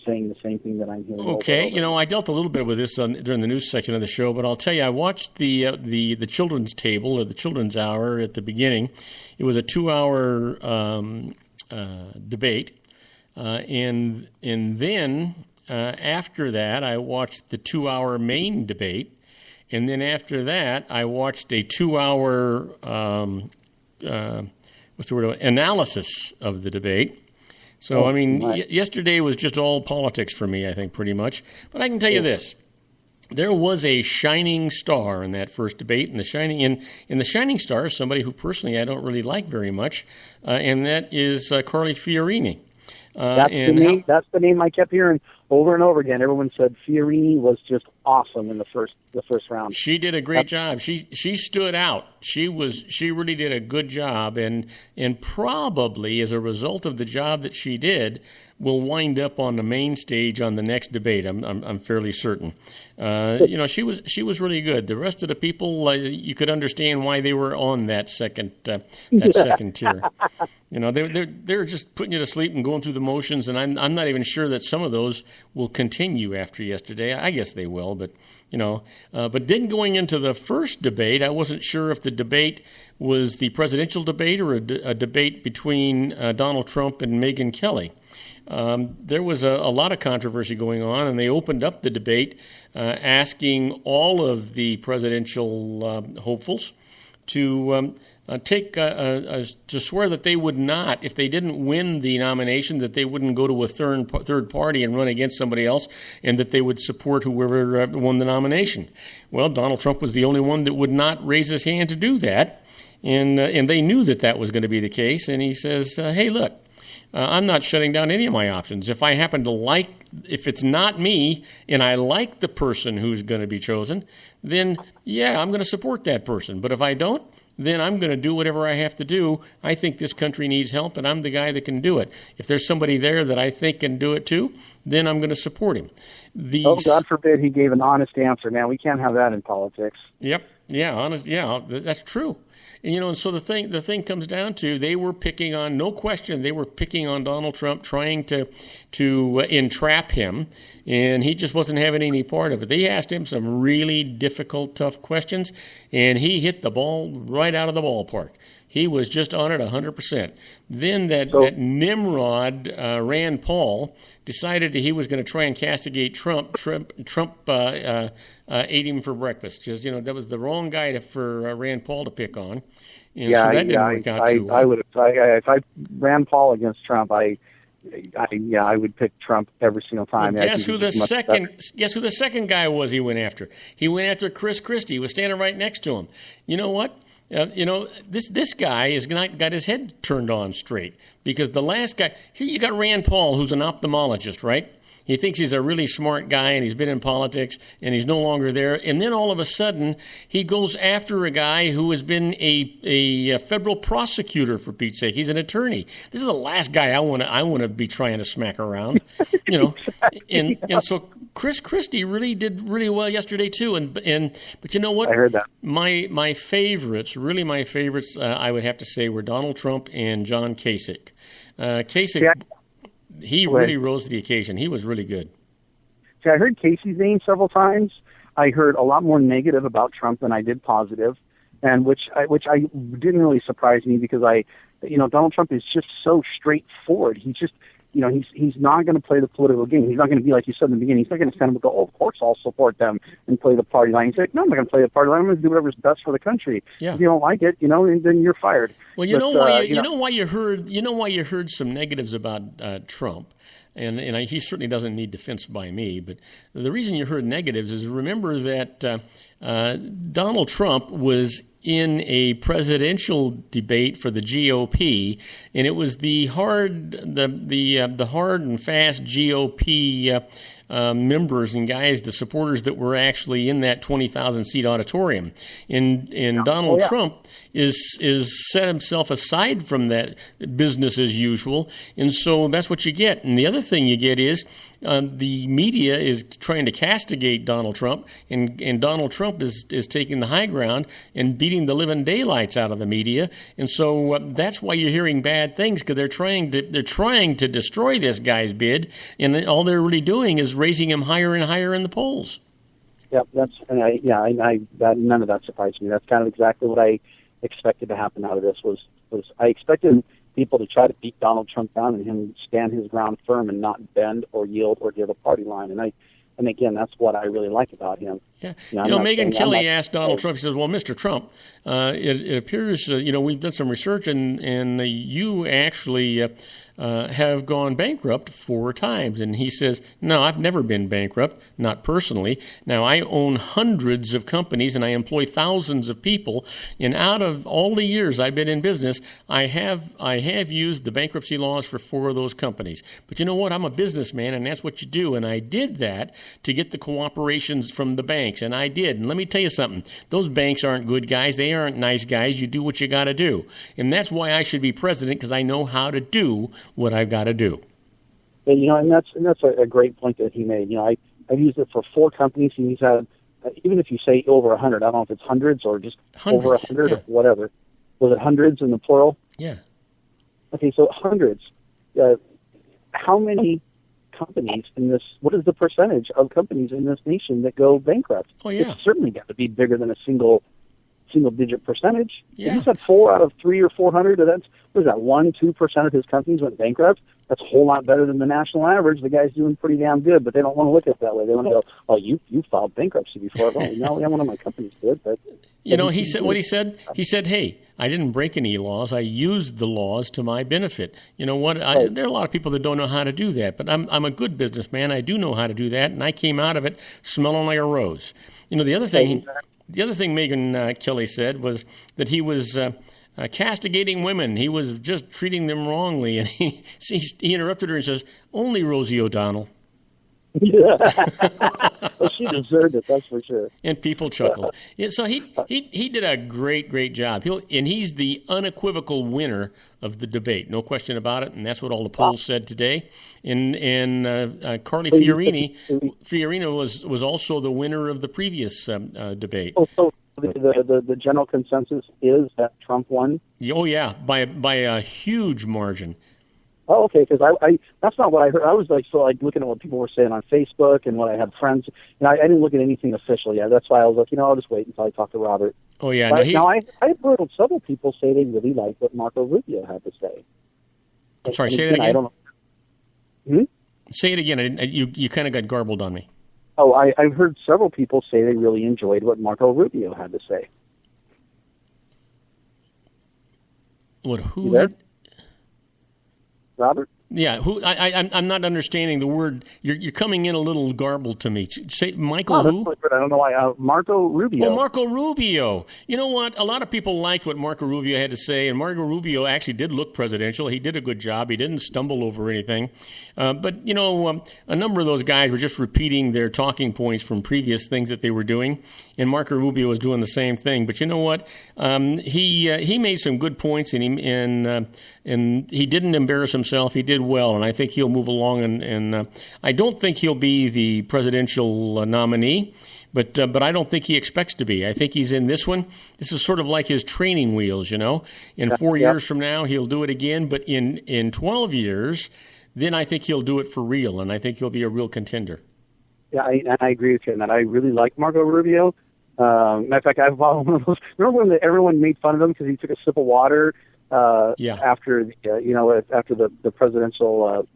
saying the same thing that I'm hearing. Okay, you know, I dealt a little bit with this during the news section of the show, but I'll tell you, I watched the children's table or the children's hour at the beginning. It was a 2-hour debate, and then after that, I watched the 2-hour main debate, and then after that, I watched a 2-hour analysis of the debate. So, I mean, yesterday was just all politics for me, I think, pretty much. But I can tell you this. There was a shining star in that first debate, and the shining star is somebody who personally I don't really like very much, and that is Carly Fiorini. That's the name I kept hearing over and over again. Everyone said Fiorini was just awesome in the first round. She did a great job. She stood out. She really did a good job, and probably as a result of the job that she did, will wind up on the main stage on the next debate. I'm fairly certain. You know, she was really good. The rest of the people, you could understand why they were on that second second tier. You know, they're just putting you to sleep and going through the motions, and I'm not even sure that some of those will continue after yesterday. I guess they will, but you know. But then going into the first debate, I wasn't sure if the debate was the presidential debate or a debate between Donald Trump and Megyn Kelly. There was a lot of controversy going on, and they opened up the debate asking all of the presidential hopefuls to swear that they would not, if they didn't win the nomination, that they wouldn't go to a third party and run against somebody else, and that they would support whoever won the nomination. Well, Donald Trump was the only one that would not raise his hand to do that, and they knew that was going to be the case. And he says, "Hey, look, I'm not shutting down any of my options. If I happen to if it's not me and I like the person who's going to be chosen, then yeah, I'm going to support that person. But if I don't, then I'm going to do whatever I have to do. I think this country needs help, and I'm the guy that can do it. If there's somebody there that I think can do it too, then I'm going to support him." God forbid he gave an honest answer. Man, we can't have that in politics. Yep. Yeah, honest. Yeah, that's true. And, and so the thing comes down to, they were picking on, no question, they were picking on Donald Trump, trying to entrap him, and he just wasn't having any part of it. They asked him some really difficult, tough questions, and he hit the ball right out of the ballpark. He was just on it 100%. Then that Nimrod, Rand Paul, decided that he was going to try and castigate Trump. Trump ate him for breakfast. Just, that was the wrong guy for Rand Paul to pick on. And so that didn't work out too well. If I ran Paul against Trump, I would pick Trump every single time. Well, guess who the second guy was he went after? He went after Chris Christie. He was standing right next to him. You know what? This guy has not got his head turned on straight, because the last guy, here you got Rand Paul, who's an ophthalmologist, right? He thinks he's a really smart guy, and he's been in politics, and he's no longer there. And then all of a sudden, he goes after a guy who has been a federal prosecutor, for Pete's sake. He's an attorney. This is the last guy I want to be trying to smack around, And so Chris Christie really did really well yesterday too. But you know what? I heard that. My favorites, I would have to say, were Donald Trump and John Kasich. Kasich. Yeah. He really rose to the occasion. He was really good. See, I heard Casey's name several times. I heard a lot more negative about Trump than I did positive, and which didn't really surprise me, because Donald Trump is just so straightforward. He's just, he's not going to play the political game. He's not going to be, like you said in the beginning, he's not going to stand up and go, "Oh, of course I'll support them," and play the party line. He's like, "No, I'm not going to play the party line. I'm going to do whatever's best for the country. Yeah. If you don't like it, and then you're fired." Well, you know why you heard some negatives about Trump, and he certainly doesn't need defense by me. But the reason you heard negatives is, remember that Donald Trump was in a presidential debate for the GOP, and it was the hard and fast GOP members and guys, the supporters that were actually in that 20,000 seat auditorium. And Donald Trump is set himself aside from that business as usual, and so that's what you get. And the other thing you get is the media is trying to castigate Donald Trump, and Donald Trump is taking the high ground and beating the living daylights out of the media. And so that's why you're hearing bad things, because they're trying to destroy this guy's bid, and all they're really doing is raising him higher and higher in the polls. Yep, none of that surprised me. That's kind of exactly what I expected to happen out of this. Was I expected people to try to beat Donald Trump down and him stand his ground firm and not bend or yield or give a party line. And again, that's what I really like about him. Yeah. Megyn Kelly asked Donald Trump, she says, "Well, Mr. Trump, it appears, we've done some research, and you actually have gone bankrupt 4 times. And he says, "No, I've never been bankrupt, not personally. Now, I own hundreds of companies, and I employ thousands of people. And out of all the years I've been in business, I have used the bankruptcy laws for 4 of those companies. But you know what? I'm a businessman, and that's what you do. And I did that to get the cooperations from the banks, and I did. And let me tell you something. Those banks aren't good guys. They aren't nice guys. You do what you got to do. And that's why I should be president, because I know how to do what I've got to do." And that's a great point that he made. I've used it for 4 companies, and he's had, even if you say over 100, I don't know if it's hundreds or just over 100 or whatever. Was it hundreds in the plural? Yeah. Okay, so hundreds. How many companies in this? What is the percentage of companies in this nation that go bankrupt? Oh yeah, It's certainly got to be bigger than a single single-digit percentage. Yeah. If he said 4 out of 3 or 400, that's, what is that, 1-2% of his companies went bankrupt? That's a whole lot better than the national average. The guy's doing pretty damn good, but they don't want to look at it that way. They want to go, oh, you filed bankruptcy before. Oh, no, yeah, one of my companies did. But he said what he said. He said, "Hey, I didn't break any laws. I used the laws to my benefit." You know what? There are a lot of people that don't know how to do that, but I'm a good businessman. I do know how to do that, and I came out of it smelling like a rose. You know, the other thing Megyn Kelly said was that he was castigating women. He was just treating them wrongly, and he interrupted her and says, "Only Rosie O'Donnell." Yeah. Well, she deserved it, that's for sure. And people chuckled. Yeah, so he did a great job. He's the unequivocal winner of the debate, no question about it. And that's what all the polls said today. And Carly Fiorina was also the winner of the previous debate. So the general consensus is that Trump won. Oh yeah, by a huge margin. Oh, okay, because I that's not what I heard. I was looking at what people were saying on Facebook and what I had friends. I didn't look at anything official yet. That's why I was like, I'll just wait until I talk to Robert. Oh yeah, I've heard of several people say they really liked what Marco Rubio had to say. I'm sorry, say that again. I don't know. Say it again. You kind of got garbled on me. Oh, I've heard several people say they really enjoyed what Marco Rubio had to say. What? Who? Robert? Yeah, who? I'm not understanding the word. You're coming in a little garbled to me. Say Michael who? I don't know why. Marco Rubio. Oh, Marco Rubio. You know what? A lot of people liked what Marco Rubio had to say, and Marco Rubio actually did look presidential. He did a good job. He didn't stumble over anything. But a number of those guys were just repeating their talking points from previous things that they were doing, and Marco Rubio was doing the same thing. But you know what? He made some good points, and he didn't embarrass himself. He did well, and I think he'll move along. And I don't think he'll be the presidential nominee, but I don't think he expects to be. I think he's in this one. This is sort of like his training wheels, In 4 years from now, he'll do it again, but in 12 years, then I think he'll do it for real, and I think he'll be a real contender. Yeah, I agree with you on that. I really like Marco Rubio. Matter of fact, I followed one of those. Remember when everyone made fun of him because he took a sip of water after the presidential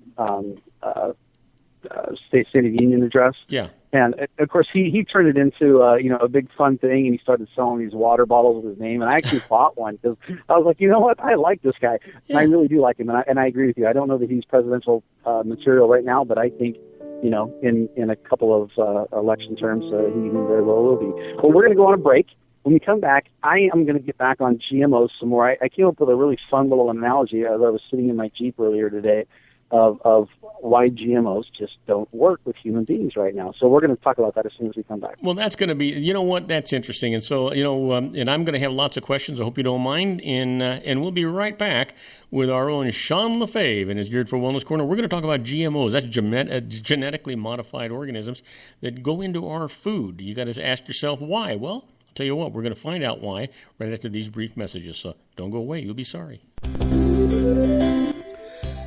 State of the Union address? Yeah. And of course, he turned it into a big fun thing, and he started selling these water bottles with his name. And I actually bought one because I was like, you know what, I like this guy, and I really do like him. And I agree with you. I don't know that he's presidential material right now, but I think in a couple of election terms, he very well will be. Well, we're going to go on a break. When we come back, I am going to get back on GMOs some more. I came up with a really fun little analogy as I was sitting in my Jeep earlier today of why GMOs just don't work with human beings right now. So we're going to talk about that as soon as we come back. Well, that's going to be, you know what, that's interesting. And so, and I'm going to have lots of questions. I hope you don't mind. And we'll be right back with our own Sean LaFave and his Geared for Wellness Corner. We're going to talk about GMOs. That's genetically modified organisms that go into our food. You got to ask yourself why. Well, I'll tell you what, we're going to find out why right after these brief messages. So don't go away. You'll be sorry.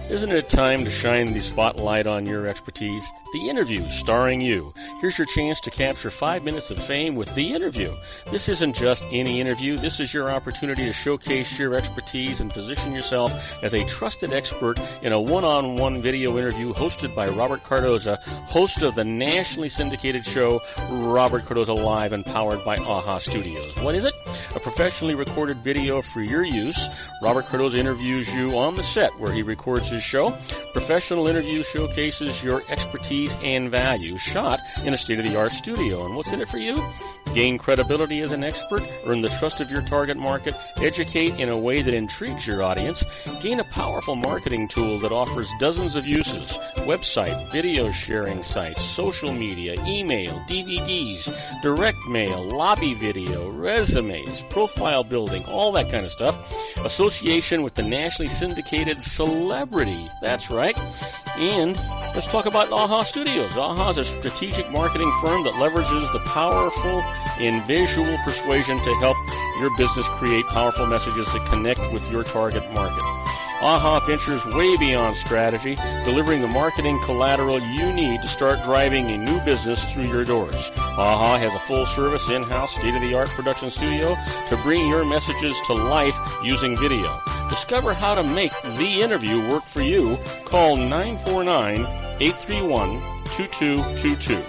Isn't it time to shine the spotlight on your expertise? The Interview, starring you. Here's your chance to capture 5 minutes of fame with The Interview. This isn't just any interview. This is your opportunity to showcase your expertise and position yourself as a trusted expert in a one-on-one video interview hosted by Robert Cardoza, host of the nationally syndicated show Robert Cardoza Live and powered by AHA Studios. What is it? A professionally recorded video for your use. Robert Cardoza interviews you on the set where he records his show. Professional interview showcases your expertise and value, shot in a state-of-the-art studio. And what's in it for you? Gain credibility as an expert, earn the trust of your target market, educate in a way that intrigues your audience, gain a powerful marketing tool that offers dozens of uses, website, video sharing sites, social media, email, DVDs, direct mail, lobby video, resumes, profile building, all that kind of stuff. Association with the nationally syndicated celebrity. That's right. And let's talk about AHA Studios. AHA is a strategic marketing firm that leverages the powerful in visual persuasion to help your business create powerful messages that connect with your target market. AHA ventures way beyond strategy, delivering the marketing collateral you need to start driving a new business through your doors. AHA has a full-service, in-house, state-of-the-art production studio to bring your messages to life using video. Discover how to make the interview work for you. Call 949-831-2222.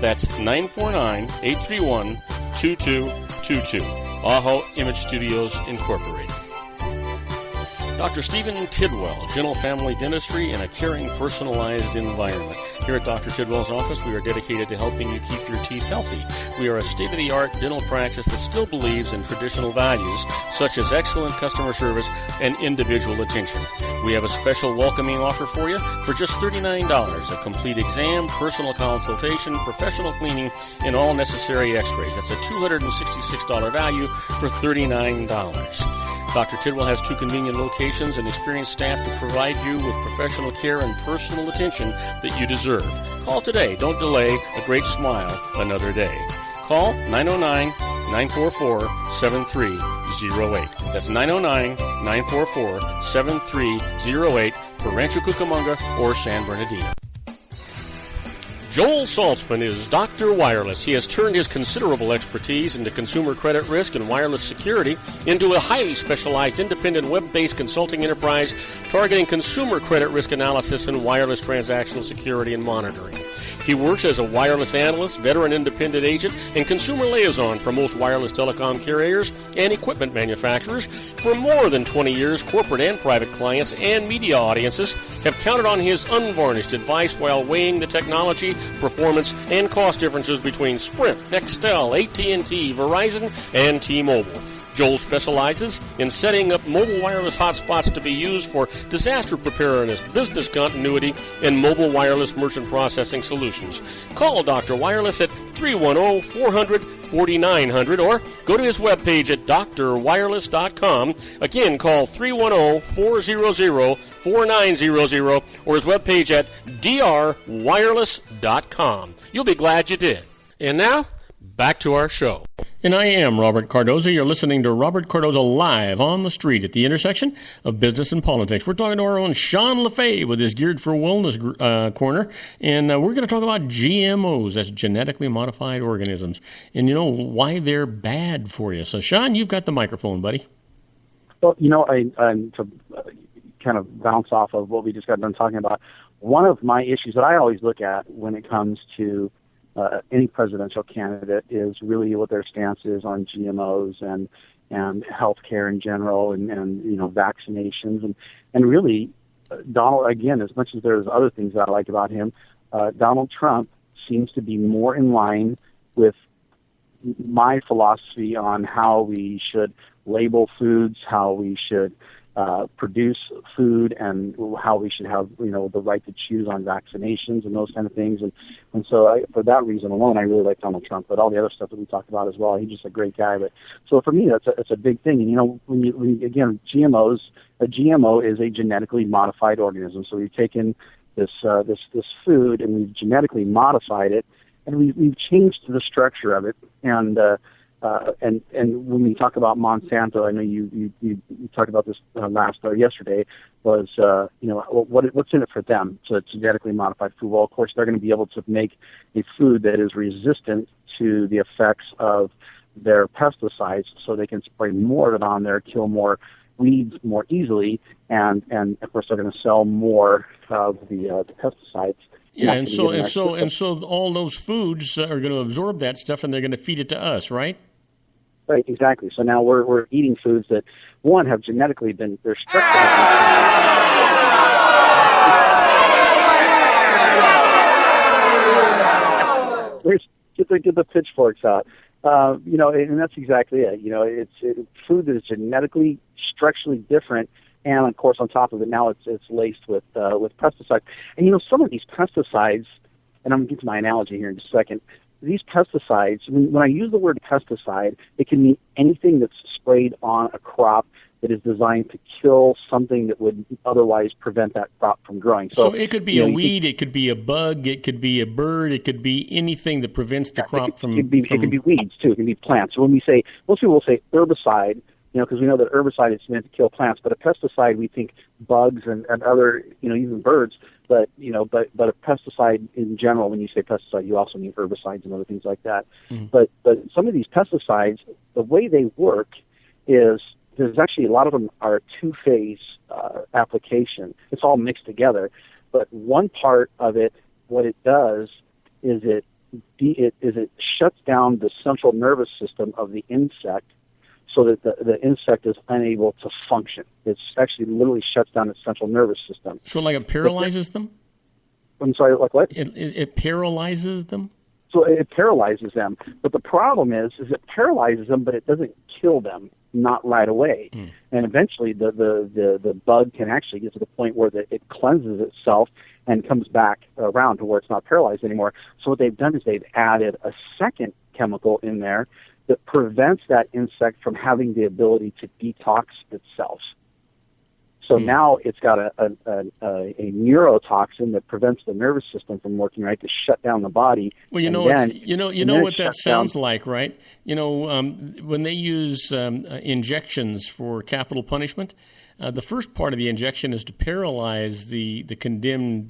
That's 949-831-2222. AHA Image Studios, Incorporated. Dr. Stephen Tidwell, Gentle Family Dentistry in a caring, personalized environment. Here at Dr. Tidwell's office, we are dedicated to helping you keep your teeth healthy. We are a state-of-the-art dental practice that still believes in traditional values, such as excellent customer service and individual attention. We have a special welcoming offer for you for just $39, a complete exam, personal consultation, professional cleaning, and all necessary x-rays. That's a $266 value for $39. Dr. Tidwell has 2 convenient locations and experienced staff to provide you with professional care and personal attention that you deserve. Call today. Don't delay. A great smile another day. Call 909-944-7308. That's 909-944-7308 for Rancho Cucamonga or San Bernardino. Joel Saltzman is Dr. Wireless. He has turned his considerable expertise into consumer credit risk and wireless security into a highly specialized independent web-based consulting enterprise targeting consumer credit risk analysis and wireless transactional security and monitoring. He works as a wireless analyst, veteran independent agent, and consumer liaison for most wireless telecom carriers and equipment manufacturers. For more than 20 years, corporate and private clients and media audiences have counted on his unvarnished advice while weighing the technology, performance, and cost differences between Sprint, Nextel, AT&T, Verizon, and T-Mobile. Joel specializes in setting up mobile wireless hotspots to be used for disaster preparedness, business continuity, and mobile wireless merchant processing solutions. Call Dr. Wireless at 310-400-4900 or go to his webpage at drwireless.com. Again, call 310-400-4900 or his webpage at drwireless.com. You'll be glad you did. And now, back to our show. And I am Robert Cardoza. You're listening to Robert Cardoza live on the street at the intersection of business and politics. We're talking to our own Sean LaFay with his Geared for Wellness corner, and we're going to talk about GMOs, that's genetically modified organisms, and why they're bad for you. So, Sean, you've got the microphone, buddy. Well, I'm to kind of bounce off of what we just got done talking about. One of my issues that I always look at when it comes to any presidential candidate is really what their stance is on GMOs and healthcare in general and vaccinations and really Donald, again, as much as there's other things that I like about him, Donald Trump seems to be more in line with my philosophy on how we should label foods, how we should produce food, and how we should have the right to choose on vaccinations and those kind of things. And so for that reason alone, I really like Donald Trump. But all the other stuff that we talked about as well, he's just a great guy. But so for me, that's a big thing. And when again, GMOs, a GMO is a genetically modified organism. So we've taken this food and we've genetically modified it, and we've changed the structure of it. And when we talk about Monsanto, I know you talked about this yesterday, was what's in it for them to genetically modified food? Well, of course, they're going to be able to make a food that is resistant to the effects of their pesticides, so they can spray more of it on there, kill more weeds more easily, and of course they're going to sell more of the pesticides. Yeah, and so all those foods are going to absorb that stuff, and they're going to feed it to us, right? Right, exactly. So now we're eating foods that, one, have genetically been, their structure. Get the pitchforks out. And that's exactly it. It's food that is genetically, structurally different, and of course, on top of it, now it's laced with pesticides. And some of these pesticides, and I'm going to get to my analogy here in just a second. These pesticides, when I use the word pesticide, it can mean anything that's sprayed on a crop that is designed to kill something that would otherwise prevent that crop from growing. So it could be a weed, it could be a bug, it could be a bird, it could be anything that prevents the crop from... It could be weeds, too. It can be plants. So when we say, most people will say herbicide because we know that herbicide is meant to kill plants, but a pesticide, we think bugs and other, even birds, but a pesticide in general, when you say pesticide, you also mean herbicides and other things like that. Mm-hmm. But some of these pesticides, the way they work is there's actually a lot of them are two-phase application. It's all mixed together. But one part of it, what it does is it shuts down the central nervous system of the insect so that the insect is unable to function. It's actually literally shuts down its central nervous system. So like it paralyzes them? I'm sorry, like what? It paralyzes them? So it paralyzes them. But the problem is it paralyzes them, but it doesn't kill them, not right away. Mm. And eventually the bug can actually get to the point where it cleanses itself and comes back around to where it's not paralyzed anymore. So what they've done is they've added a second chemical in there that prevents that insect from having the ability to detox itself. So now it's got a neurotoxin that prevents the nervous system from working right to shut down the body. Well, you know what that sounds like, right? When they use injections for capital punishment, the first part of the injection is to paralyze the condemned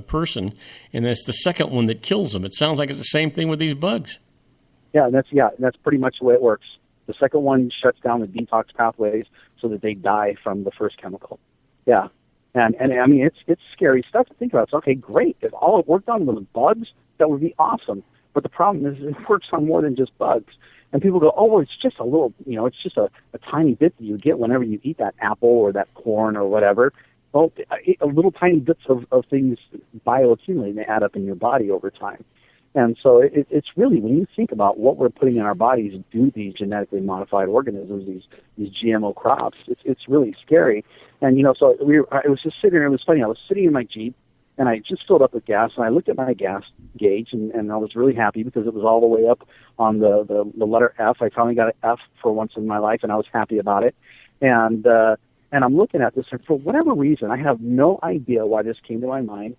person, and that's the second one that kills them. It sounds like it's the same thing with these bugs. Yeah, that's pretty much the way it works. The second one shuts down the detox pathways so that they die from the first chemical. Yeah. And I mean, it's scary stuff to think about. It's okay, great. If all it worked on was bugs, that would be awesome. But the problem is it works on more than just bugs. And people go, oh, well, it's just a little, it's just a tiny bit that you get whenever you eat that apple or that corn or whatever. Well, a little tiny bits of things bioaccumulate and they add up in your body over time. And so it's really, when you think about what we're putting in our bodies due to these genetically modified organisms, these GMO crops, it's really scary. And, so I was just sitting there, it was funny, I was sitting in my Jeep, and I just filled up with gas, and I looked at my gas gauge, and I was really happy because it was all the way up on the letter F. I finally got an F for once in my life, and I was happy about it. And I'm looking at this, and for whatever reason, I have no idea why this came to my mind.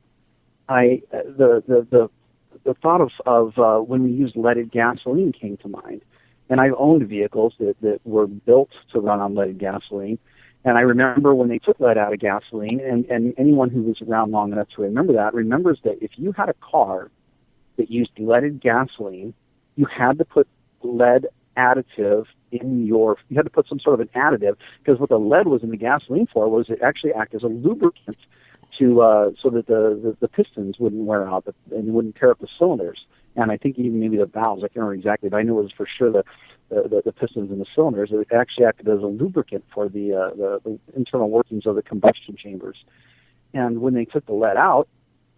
The thought of when we used leaded gasoline came to mind. And I've owned vehicles that were built to run on leaded gasoline. And I remember when they took lead out of gasoline, and anyone who was around long enough to remember that remembers that if you had a car that used leaded gasoline, you had to put lead additive you had to put some sort of an additive, because what the lead was in the gasoline for was it actually act as a lubricant so that the pistons wouldn't wear out and wouldn't tear up the cylinders. And I think even maybe the valves, I can't remember exactly, but I knew it was for sure the pistons and the cylinders. It actually acted as a lubricant for the internal workings of the combustion chambers. And when they took the lead out,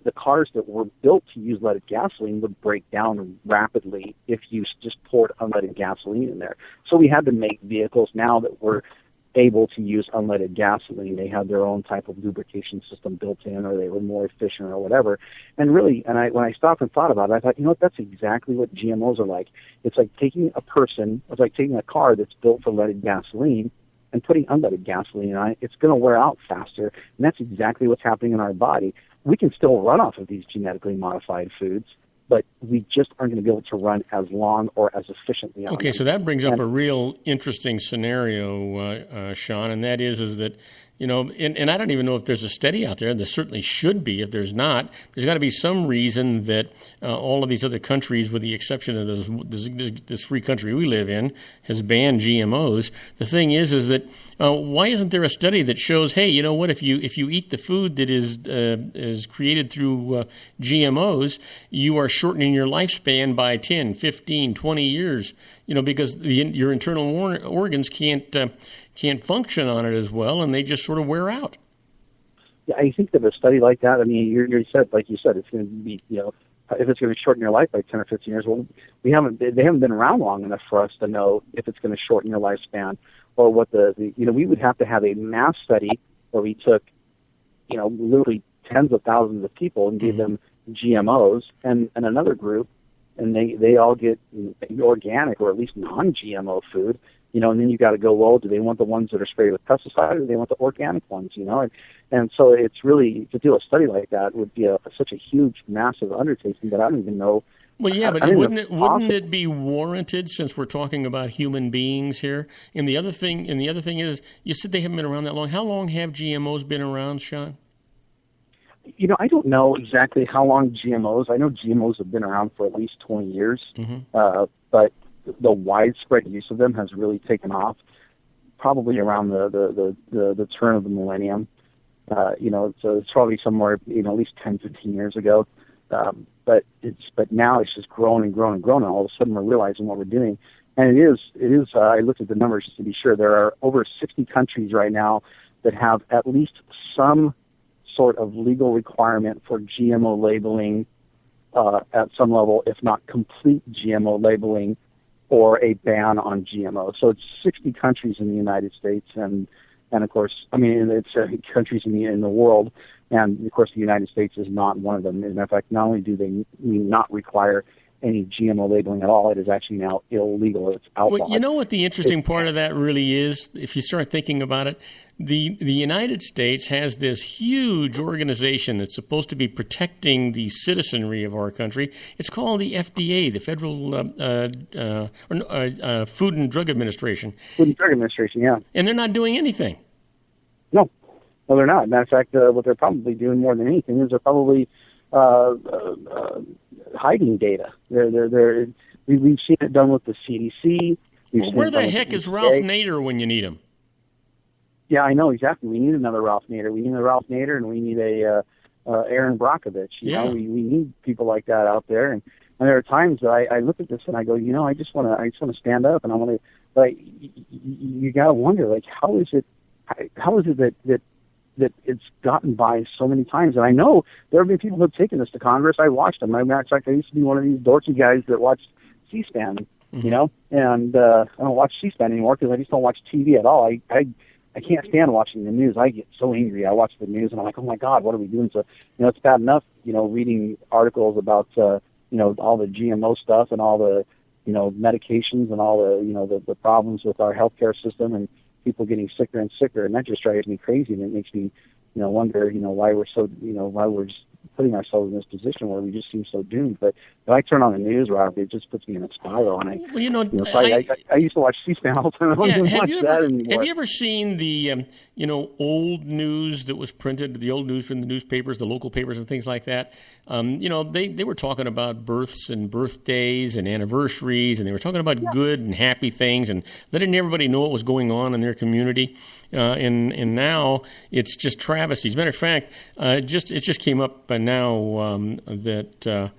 the cars that were built to use leaded gasoline would break down rapidly if you just poured unleaded gasoline in there. So we had to make vehicles now that were able to use unleaded gasoline. They had their own type of lubrication system built in, or they were more efficient or whatever. And really, when I stopped and thought about it, I thought, that's exactly what GMOs are like. It's like taking a car that's built for leaded gasoline and putting unleaded gasoline on it. It's going to wear out faster, and that's exactly what's happening in our body. We can still run off of these genetically modified foods, but we just aren't going to be able to run as long or as efficiently on them. So that brings up a real interesting scenario, Sean, and that is that, and I don't even know if there's a study out there. There certainly should be. If there's not, there's got to be some reason that all of these other countries, with the exception of this free country we live in, has banned GMOs. The thing is that why isn't there a study that shows, hey, you know what? If you eat the food that is created through GMOs, you are shortening your lifespan by 10, 15, 20 years. Because your internal organs can't function on it as well, and they just sort of wear out. Yeah, I think that a study like that, I mean, you said, it's going to be, if it's going to shorten your life by 10 or 15 years, well, they haven't been around long enough for us to know if it's going to shorten your lifespan, or what we would have to have a mass study where we took, literally tens of thousands of people and gave them GMOs, and another group, and they all get organic or at least non-GMO food, and then you got to go, well, do they want the ones that are sprayed with pesticide, or do they want the organic ones, and so it's really, to do a study like that would be such a huge, massive undertaking that I don't even know Well, yeah, but I think wouldn't it's wouldn't possible. it be warranted since we're talking about human beings here? And the other thing is, you said they haven't been around that long. How long have GMOs been around, Sean? I don't know exactly how long GMOs. I know GMOs have been around for at least 20 years, but the widespread use of them has really taken off probably around the turn of the millennium. So it's probably somewhere, at least 10, 15 years ago. But now it's just grown and grown and grown, and all of a sudden we're realizing what we're doing. And it is. I looked at the numbers just to be sure. There are over 60 countries right now that have at least some sort of legal requirement for GMO labeling at some level, if not complete GMO labeling, or a ban on GMO. So it's 60 countries in the United States, and of course, it's countries in the world, and of course the United States is not one of them. As a matter of fact, not only do they not require any GMO labeling at all, it is actually now illegal. It's outlawed. Well, you know what the interesting part of that really is, if you start thinking about it? The United States has this huge organization that's supposed to be protecting the citizenry of our country. It's called the FDA, the Federal Food and Drug Administration. Food and Drug Administration, yeah. And they're not doing anything. No, they're not. Matter of fact, what they're probably doing more than anything is they're probably hiding data. We've seen it done with the CDC. Well, where the heck is Ralph Nader when you need him? Yeah, I know exactly. We need another Ralph Nader. We need a Ralph Nader, and we need a Aaron Brockovich. We need people like that out there. And there are times that I look at this and I go, I just want to stand up, and I want to. But you gotta wonder, like, how is it that it's gotten by so many times? And I know there have been people who have taken this to Congress. I watched them. In fact, I used to be one of these dorky guys that watched C-SPAN, and I don't watch C-SPAN anymore because I just don't watch TV at all. I can't stand watching the news. I get so angry. I watch the news and I'm like, oh my God, what are we doing? So, it's bad enough, reading articles about, all the GMO stuff and all the, medications and all the, the problems with our healthcare system and people getting sicker and sicker. And that just drives me crazy. And it makes me, wonder, why we're so, why we're just putting ourselves in this position where we just seem so doomed. But if I turn on the news, Rob, it just puts me in a spiral. And I used to watch C-SPAN all the time. I don't even watch that anymore. Have you ever seen the, old news that was printed, the old news from the newspapers, the local papers and things like that? They were talking about births and birthdays and anniversaries, and they were talking about good and happy things and letting everybody know what was going on in their community. And now it's just travesty. As a matter of fact, it just came up now that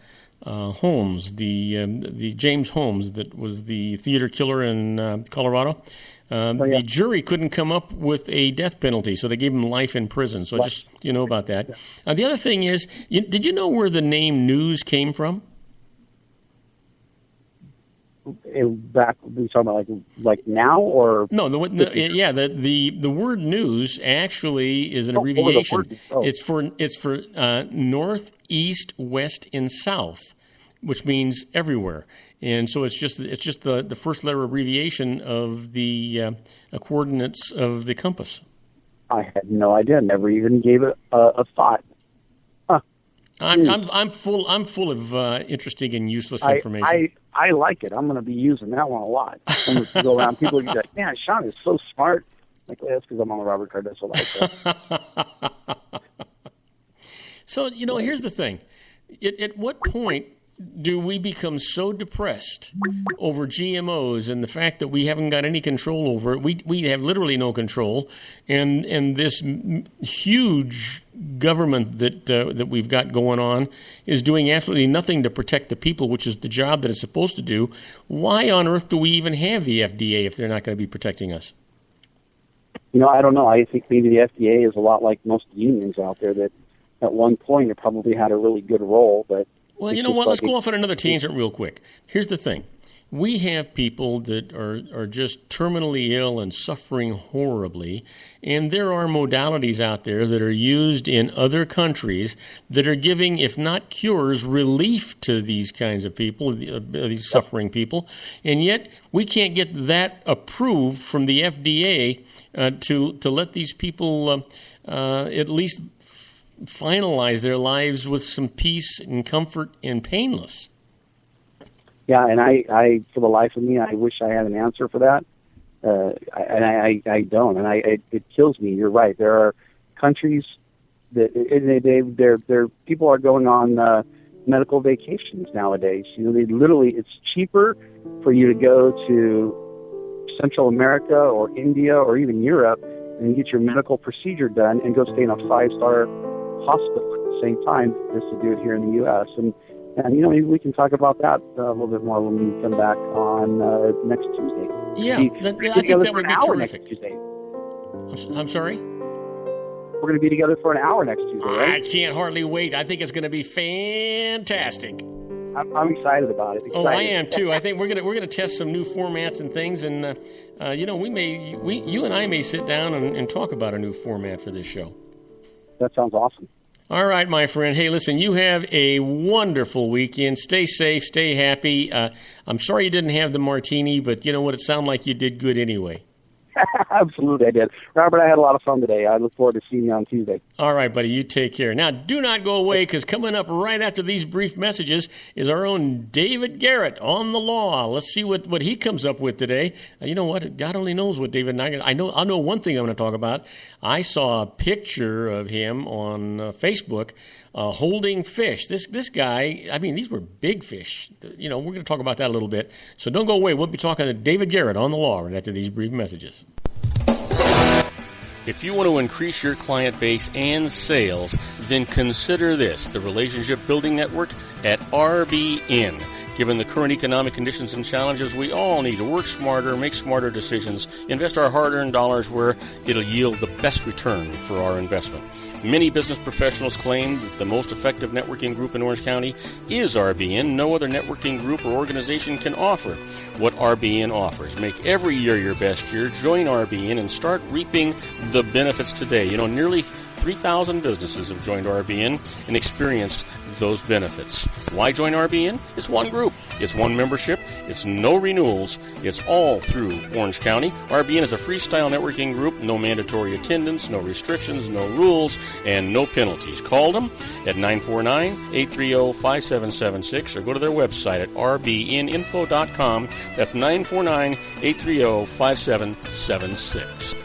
Holmes, the James Holmes, that was the theater killer in Colorado. The jury couldn't come up with a death penalty, so they gave him life in prison. So just about that. The other thing is, did you know where the name news came from? Back, we talking about like now or no? The word news actually is an abbreviation. It's for north, east, west, and south, which means everywhere. And so it's just the first letter abbreviation of the coordinates of the compass. I had no idea. Never even gave it a thought. I'm full of interesting and useless information. I like it. I'm going to be using that one a lot. I'm going to go around. People are going to be like, man, Sean is so smart. Like, well, that's because I'm on the Robert Cardoza life. So, here's the thing. At what point do we become so depressed over GMOs and the fact that we haven't got any control over it? We have literally no control, and this huge government that we've got going on is doing absolutely nothing to protect the people, which is the job that it's supposed to do. Why on earth do we even have the FDA if they're not going to be protecting us? I don't know. I think maybe the FDA is a lot like most unions out there that at one point it probably had a really good role, but well, you know what? Let's go off on another tangent real quick. Here's the thing. We have people that are just terminally ill and suffering horribly, and there are modalities out there that are used in other countries that are giving, if not cures, relief to these kinds of people, these suffering people, and yet we can't get that approved from the FDA to let these people at least finalize their lives with some peace and comfort and painless. Yeah, and I for the life of me, I wish I had an answer for that. I don't, and it kills me. You're right. There are countries that they're people are going on medical vacations nowadays. They literally, it's cheaper for you to go to Central America or India or even Europe and get your medical procedure done and go stay in a 5-star hospital at the same time just to do it here in the U.S. And maybe we can talk about that a little bit more when we come back on next Tuesday. Yeah, I think that would be terrific. I'm sorry? We're going to be together for an hour next Tuesday, right? I can't hardly wait. I think it's going to be fantastic. I'm excited about it. Oh, I am too. I think we're gonna test some new formats and things, and you and I may sit down and talk about a new format for this show. That sounds awesome. All right, my friend. Hey, listen, you have a wonderful weekend. Stay safe, stay happy. I'm sorry you didn't have the martini, but you know what? It sounded like you did good anyway. Absolutely, I did. Robert, I had a lot of fun today. I look forward to seeing you on Tuesday. All right, buddy. You take care. Now, do not go away, because coming up right after these brief messages is our own David Garrett on the law. Let's see what he comes up with today. You know what? God only knows what David and I know one thing I'm going to talk about. I saw a picture of him on Facebook holding fish. This guy, I mean, these were big fish. We're going to talk about that a little bit. So don't go away. We'll be talking to David Garrett on the law right after these brief messages. If you want to increase your client base and sales, then consider this, the Relationship Building Network at RBN. Given the current economic conditions and challenges, we all need to work smarter, make smarter decisions, invest our hard-earned dollars where it'll yield the best return for our investment. Many business professionals claim that the most effective networking group in Orange County is RBN. No other networking group or organization can offer what RBN offers. Make every year your best year. Join RBN and start reaping the benefits today. Nearly 3,000 businesses have joined RBN and experienced those benefits. Why join RBN? It's one group. It's one membership. It's no renewals. It's all through Orange County. RBN is a freestyle networking group. No mandatory attendance, no restrictions, no rules, and no penalties. Call them at 949-830-5776 or go to their website at rbninfo.com. That's 949-830-5776.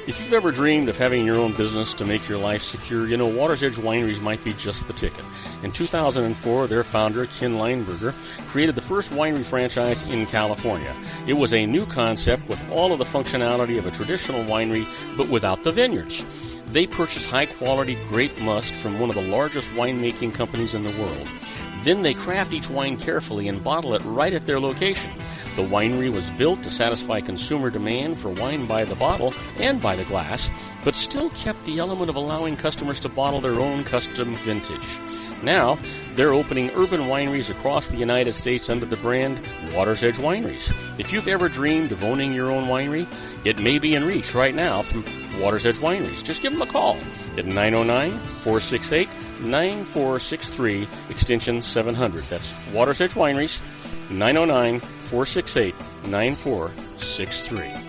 If you've ever dreamed of having your own business to make your life secure, Water's Edge Wineries might be just the ticket. In 2004, their founder, Ken Lineberger, created the first winery franchise in California. It was a new concept with all of the functionality of a traditional winery, but without the vineyards. They purchased high-quality grape must from one of the largest winemaking companies in the world. Then they craft each wine carefully and bottle it right at their location. The winery was built to satisfy consumer demand for wine by the bottle and by the glass, but still kept the element of allowing customers to bottle their own custom vintage. Now, they're opening urban wineries across the United States under the brand Water's Edge Wineries. If you've ever dreamed of owning your own winery, it may be in reach right now through Water's Edge Wineries. Just give them a call at 909-468-9463, extension 700. That's Water's Edge Wineries, 909-468-9463.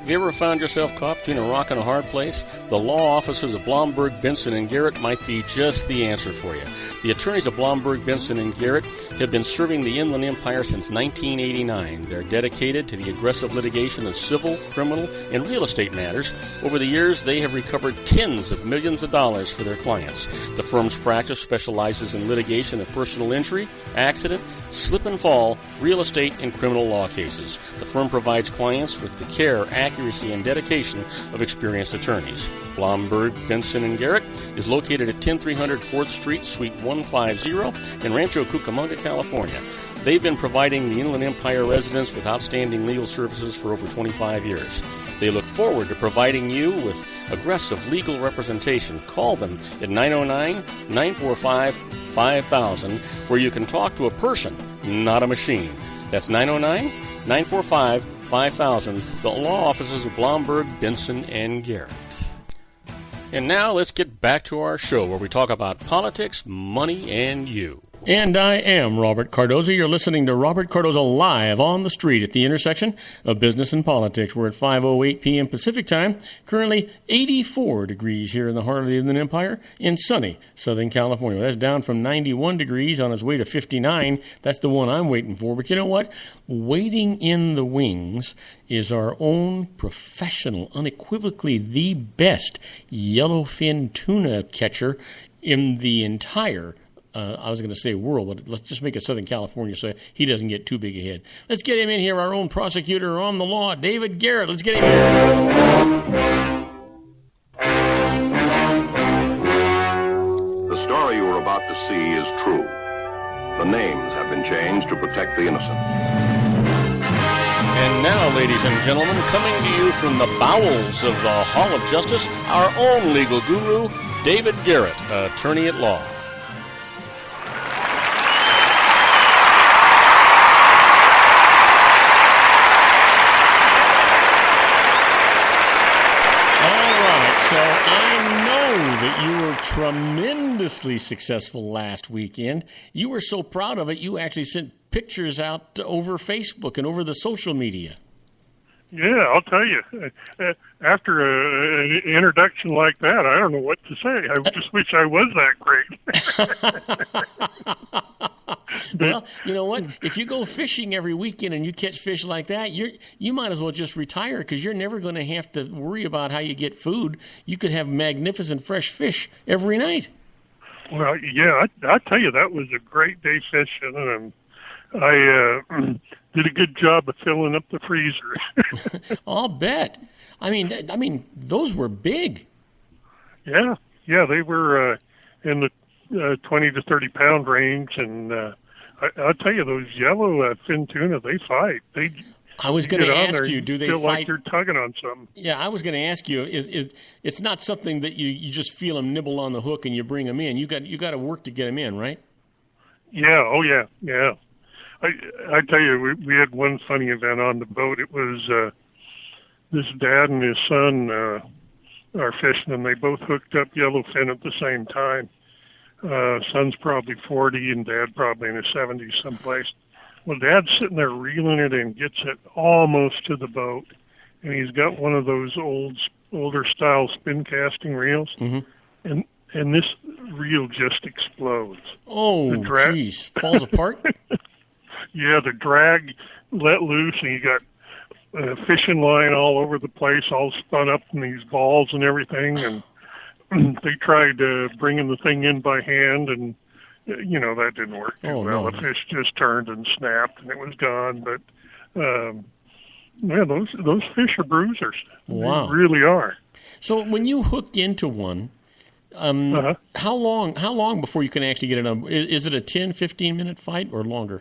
Have you ever found yourself caught between a rock and a hard place? The law offices of Blomberg, Benson, and Garrett might be just the answer for you. The attorneys of Blomberg, Benson, and Garrett have been serving the Inland Empire since 1989. They're dedicated to the aggressive litigation of civil, criminal, and real estate matters. Over the years, they have recovered tens of millions of dollars for their clients. The firm's practice specializes in litigation of personal injury, accident, slip and fall, real estate, and criminal law cases. The firm provides clients with the care, accuracy, and dedication of experienced attorneys. Blomberg, Benson, and Garrett is located at 10300 4th Street, Suite 150 in Rancho Cucamonga, California. They've been providing the Inland Empire residents with outstanding legal services for over 25 years. They look forward to providing you with aggressive legal representation. Call them at 909-945-5000, where you can talk to a person, not a machine. That's 909-945-5000, the law offices of Blomberg, Benson, and Garrett. And now let's get back to our show where we talk about politics, money, and you. And I am Robert Cardoza. You're listening to Robert Cardoza live on the street at the intersection of business and politics. We're at 5:08 p.m. Pacific time. Currently 84 degrees here in the heart of the Inland Empire in sunny Southern California. That's down from 91 degrees on its way to 59. That's the one I'm waiting for. But you know what? Waiting in the wings is our own professional, unequivocally the best yellowfin tuna catcher in the entire I was going to say world, but let's just make it Southern California so he doesn't get too big ahead. Let's get him in here, our own prosecutor on the law, David Garrett. Let's get him in. The story you are about to see is true. The names have been changed to protect the innocent. And now, ladies and gentlemen, coming to you from the bowels of the Hall of Justice, our own legal guru, David Garrett, attorney at law. So I know that you were tremendously successful last weekend. You were so proud of it, you actually sent pictures out over Facebook and over the social media. Yeah, I'll tell you. After an introduction like that, I don't know what to say. I just wish I was that great. Well, you know what? If you go fishing every weekend and you catch fish like that, you might as well just retire because you're never going to have to worry about how you get food. You could have magnificent fresh fish every night. Well, yeah, I'll tell you, that was a great day fishing, and I did a good job of filling up the freezer. I'll bet. I mean, those were big. Yeah, they were in the 20 to 30 pound range, and I'll tell you, those yellow fin tuna, they fight. I was going to ask you, do they feel fight? Like you're tugging on something? Yeah, I was going to ask you, is it's not something that you just feel them nibble on the hook and you bring them in. You got to work to get them in, right? Yeah. Oh yeah. I tell you, we had one funny event on the boat. It was this dad and his son are fishing, and they both hooked up yellowfin at the same time. Son's probably 40 and dad probably in his 70s someplace. Well, dad's sitting there reeling it in, gets it almost to the boat, and he's got one of those older style spin casting reels, and this reel just explodes. Oh, jeez, falls apart. Yeah, the drag let loose, and you got fishing line all over the place, all spun up in these balls and everything, and they tried bringing the thing in by hand, and that didn't work too well. No. The fish just turned and snapped, and it was gone. But those fish are bruisers. Wow, they really are. So when you hooked into one, how long before you can actually get it on? Is it a 10, 15-minute fight or longer?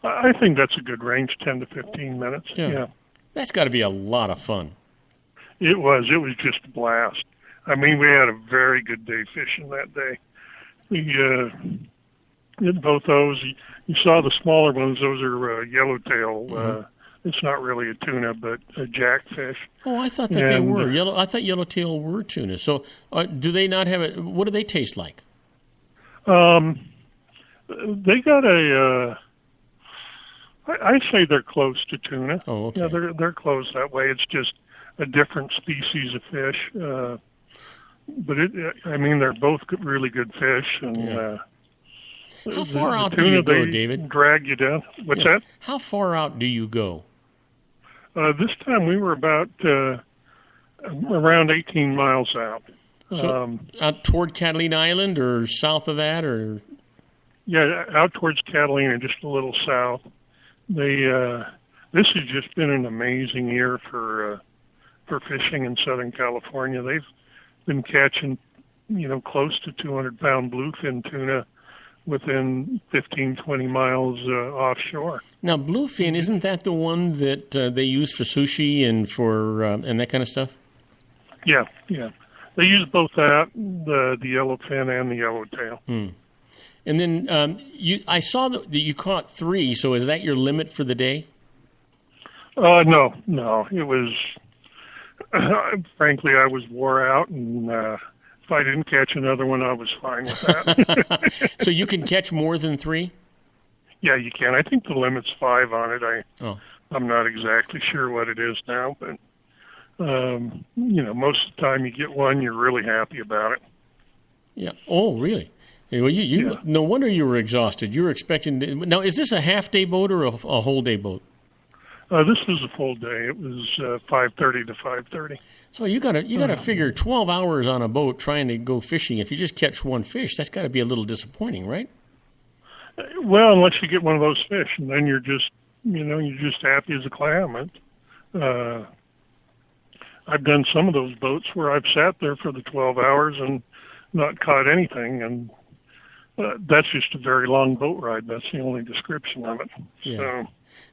I think that's a good range, 10 to 15 minutes. Yeah. That's got to be a lot of fun. It was just a blast. I mean, we had a very good day fishing that day. We did both those. You saw the smaller ones. Those are yellowtail. It's not really a tuna, but a jackfish. Oh, I thought that they were. I thought yellowtail were tuna. So do they not have it? What do they taste like? They got a... I say they're close to tuna. Oh, okay. Yeah, they're close that way. It's just a different species of fish. But they're both really good fish. And how far out do you go, David? Drag you down. What's that? How far out do you go? This time we were about around 18 miles out. So out toward Catalina Island or south of that, or? Yeah, out towards Catalina, just a little south. This has just been an amazing year for fishing in Southern California. They've been catching, close to 200-pound bluefin tuna within 15, 20 miles offshore. Now, bluefin, isn't that the one that they use for sushi and for and that kind of stuff? Yeah. They use both that, the yellowfin and the yellowtail. And then I saw that you caught 3, so is that your limit for the day? No. It was, frankly, I was wore out and If I didn't catch another one, I was fine with that. So you can catch more than 3? Yeah, you can. I think the limit's 5 on it. I'm not exactly sure what it is now, but most of the time you get one, you're really happy about it. Yeah. Oh, really? Well, Yeah. No wonder you were exhausted. You were expecting now. Is this a half-day boat or a whole-day boat? This was a full day. It was 5:30 to 5:30. So you gotta figure 12 hours on a boat trying to go fishing. If you just catch one fish, that's got to be a little disappointing, right? Well, unless you get one of those fish, and then you're just happy as a clam. I've done some of those boats where I've sat there for the 12 hours and not caught anything, and that's just a very long boat ride. That's the only description of it. Yeah. So,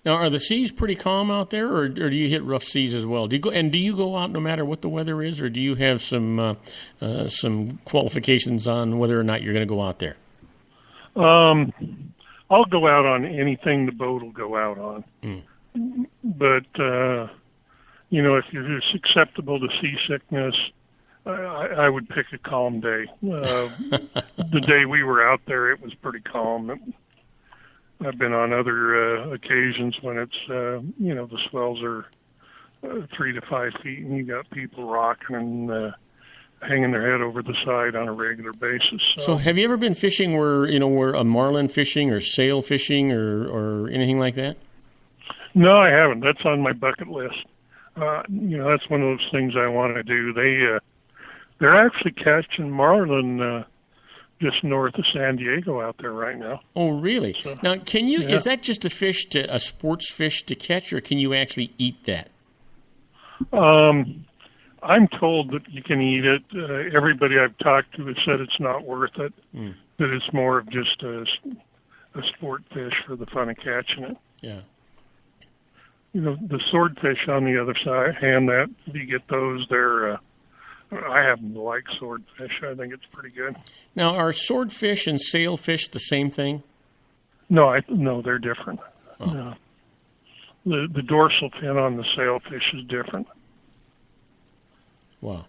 now, are the seas pretty calm out there, or do you hit rough seas as well? Do you go out no matter what the weather is, or do you have some qualifications on whether or not you're going to go out there? I'll go out on anything the boat will go out on. But, if you're just susceptible to seasickness, I would pick a calm day. The day we were out there, it was pretty calm. I've been on other occasions when it's, the swells are 3 to 5 feet and you got people rocking and hanging their head over the side on a regular basis. So have you ever been fishing where a marlin fishing or sail fishing or anything like that? No, I haven't. That's on my bucket list. That's one of those things I want to do. They're actually catching marlin just north of San Diego out there right now. Oh, really? So, now, is that just a sports fish to catch, or can you actually eat that? I'm told that you can eat it. Everybody I've talked to has said it's not worth it, that it's more of just a sport fish for the fun of catching it. Yeah. The swordfish on the other side, if you get those, I happen to like swordfish. I think it's pretty good. Now, are swordfish and sailfish the same thing? No, they're different. Oh. No. The dorsal fin on the sailfish is different. Wow.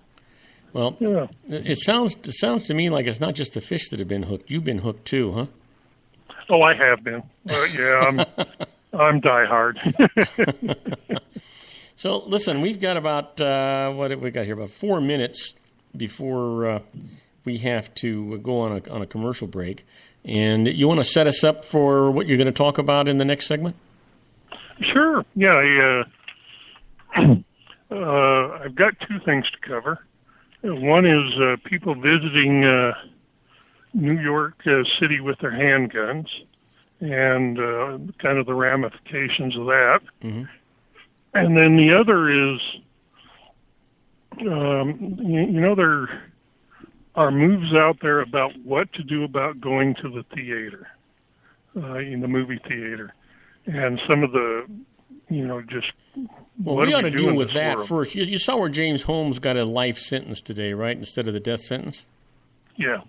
Well, yeah. It sounds to me like it's not just the fish that have been hooked. You've been hooked too, huh? Oh, I have been. Yeah, I'm diehard. So, listen, we've got about, what have we got here? About 4 minutes before we have to go on a commercial break. And you want to set us up for what you're going to talk about in the next segment? Sure. Yeah, I've got 2 things to cover. One is people visiting New York City with their handguns and kind of the ramifications of that. Mm-hmm. And then the other is, there are moves out there about what to do about going to the theater, in the movie theater. And some of the, just well, what we ought to deal with that world? First. You saw where James Holmes got a life sentence today, right, instead of the death sentence? Yeah.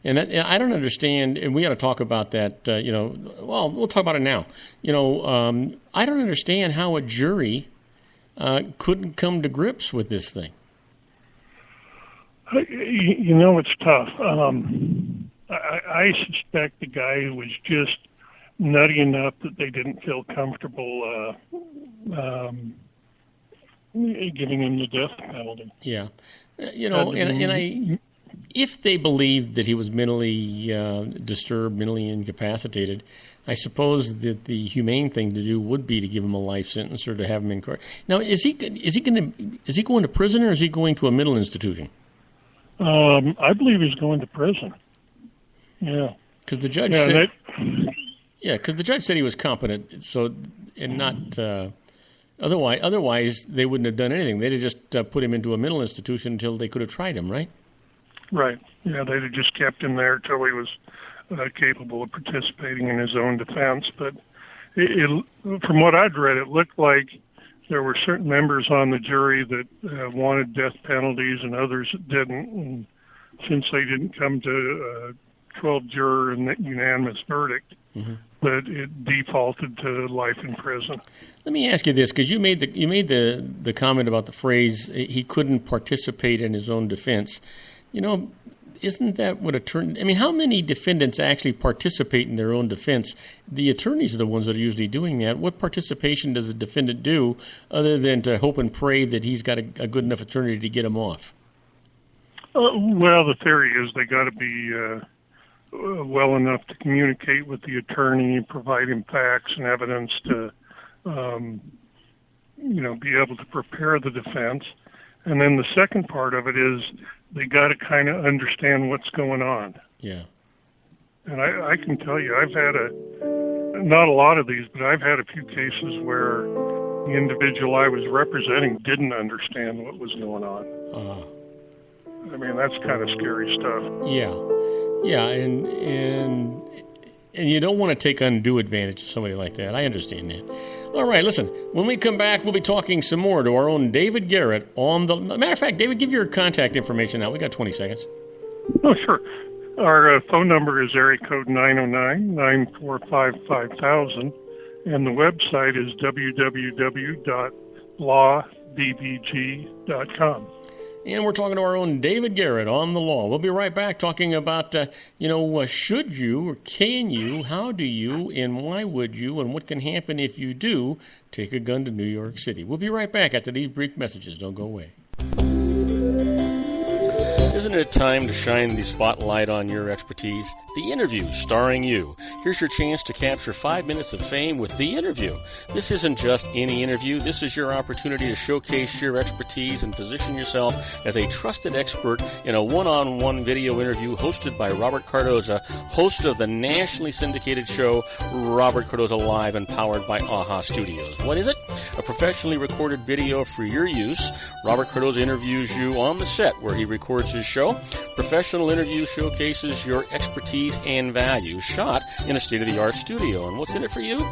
And I don't understand, and we got to talk about that, well, we'll talk about it now. I don't understand how a jury couldn't come to grips with this thing. It's tough. I suspect the guy was just nutty enough that they didn't feel comfortable giving him the death penalty. Yeah. If they believed that he was mentally disturbed, mentally incapacitated, I suppose that the humane thing to do would be to give him a life sentence or to have him in court. Now, is he going to prison or is he going to a mental institution? I believe he's going to prison. Yeah, because the judge said. Because the judge said he was competent. So, and not otherwise they wouldn't have done anything. They'd have just put him into a mental institution until they could have tried him, right? Right. Yeah, they'd have just kept him there till he was capable of participating in his own defense. But from what I'd read, it looked like there were certain members on the jury that wanted death penalties and others that didn't. And since they didn't come to a 12-juror and unanimous verdict, that it defaulted to life in prison. Let me ask you this, because you made the comment about the phrase he couldn't participate in his own defense. Isn't that what attorney? I mean, how many defendants actually participate in their own defense? The attorneys are the ones that are usually doing that. What participation does the defendant do other than to hope and pray that he's got a good enough attorney to get him off? Well, the theory is they got to be well enough to communicate with the attorney, provide him facts and evidence to, be able to prepare the defense. And then the second part of it is they got to kind of understand what's going on. Yeah. And I can tell you, I've had not a lot of these, but I've had a few cases where the individual I was representing didn't understand what was going on. I mean, that's kind of scary stuff. Yeah, and you don't want to take undue advantage of somebody like that. I understand that. All right, listen, when we come back, we'll be talking some more to our own David Garrett on the... Matter of fact, David, give your contact information now. We got 20 seconds. Oh, sure. Our phone number is area code 909-945-5000, and the website is www.lawbbg.com. And we're talking to our own David Garrett on the law. We'll be right back talking about, should you or can you, how do you, and why would you, and what can happen if you do take a gun to New York City. We'll be right back after these brief messages. Don't go away. Isn't it time to shine the spotlight on your expertise? The Interview, starring you. Here's your chance to capture 5 minutes of fame with The Interview. This isn't just any interview. This is your opportunity to showcase your expertise and position yourself as a trusted expert in a one-on-one video interview hosted by Robert Cardoza, host of the nationally syndicated show Robert Cardoza Live and powered by AHA Studios. What is it? A professionally recorded video for your use. Robert Cardoza interviews you on the set where he records his show. Professional interview showcases your expertise and value, shot in a state-of-the-art studio. And what's in it for you?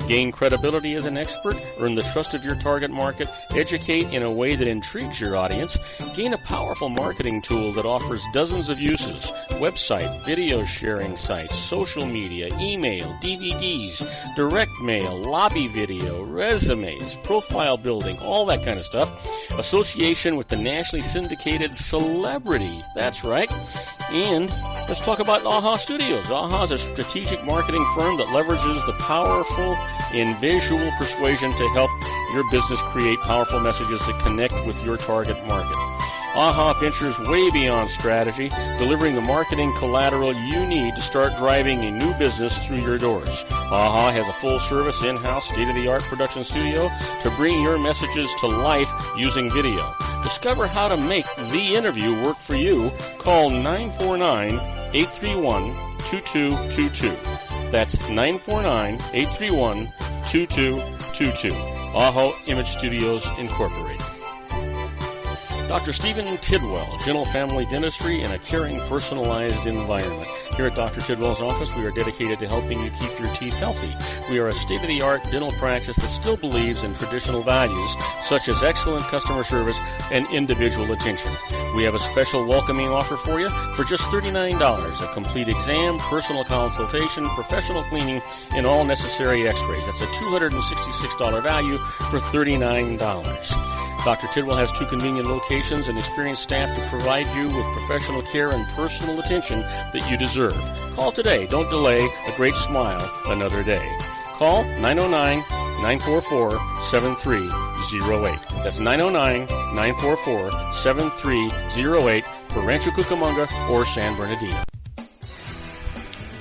Gain credibility as an expert, earn the trust of your target market, educate in a way that intrigues your audience, gain a powerful marketing tool that offers dozens of uses, website, video sharing sites, social media, email, DVDs, direct mail, lobby video, resumes, profile building, all that kind of stuff. Association with the nationally syndicated celebrity. That's right. And let's talk about AHA Studios. AHA is a strategic marketing firm that leverages the powerful and visual persuasion to help your business create powerful messages that connect with your target market. AHA ventures way beyond strategy, delivering the marketing collateral you need to start driving a new business through your doors. AHA has a full-service, in-house, state-of-the-art production studio to bring your messages to life using video. Discover how to make The Interview work for you. Call 949-831-2222. That's 949-831-2222. AHA Image Studios, Incorporated. Dr. Stephen Tidwell, General Family Dentistry in a caring, personalized environment. Here at Dr. Tidwell's office, we are dedicated to helping you keep your teeth healthy. We are a state-of-the-art dental practice that still believes in traditional values, such as excellent customer service and individual attention. We have a special welcoming offer for you for just $39, a complete exam, personal consultation, professional cleaning, and all necessary x-rays. That's a $266 value for $39. Dr. Tidwell has 2 convenient locations and experienced staff to provide you with professional care and personal attention that you deserve. Call today. Don't delay. A great smile another day. Call 909-944-7308. That's 909-944-7308 for Rancho Cucamonga or San Bernardino.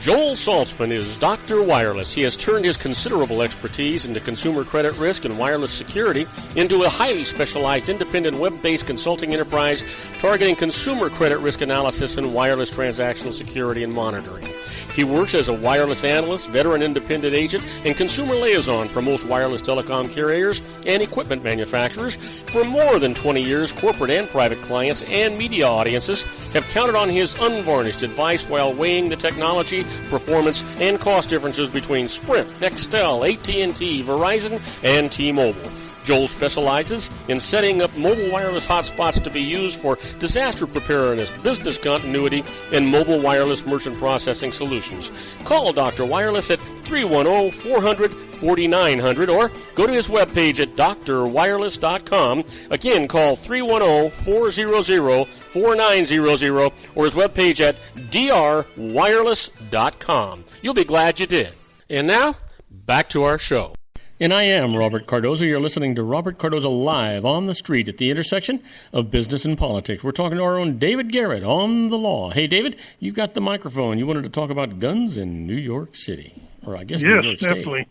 Joel Saltzman is Dr. Wireless. He has turned his considerable expertise into consumer credit risk and wireless security into a highly specialized independent web-based consulting enterprise targeting consumer credit risk analysis and wireless transactional security and monitoring. He works as a wireless analyst, veteran independent agent, and consumer liaison for most wireless telecom carriers and equipment manufacturers. For more than 20 years, corporate and private clients and media audiences have counted on his unvarnished advice while weighing the technology, performance, and cost differences between Sprint, Nextel, AT&T, Verizon, and T-Mobile. Joel specializes in setting up mobile wireless hotspots to be used for disaster preparedness, business continuity, and mobile wireless merchant processing solutions. Call Dr. Wireless at 310-400-4900 or go to his webpage at drwireless.com. Again, call 310-400-4900 4900 or his webpage at drwireless.com. You'll be glad you did. And now, back to our show. And I am Robert Cardoza. You're listening to Robert Cardoza live on the street at the intersection of business and politics. We're talking to our own David Garrett on the law. Hey, David, you've got the microphone. You wanted to talk about guns in New York City, or I guess New York State. Yes, definitely.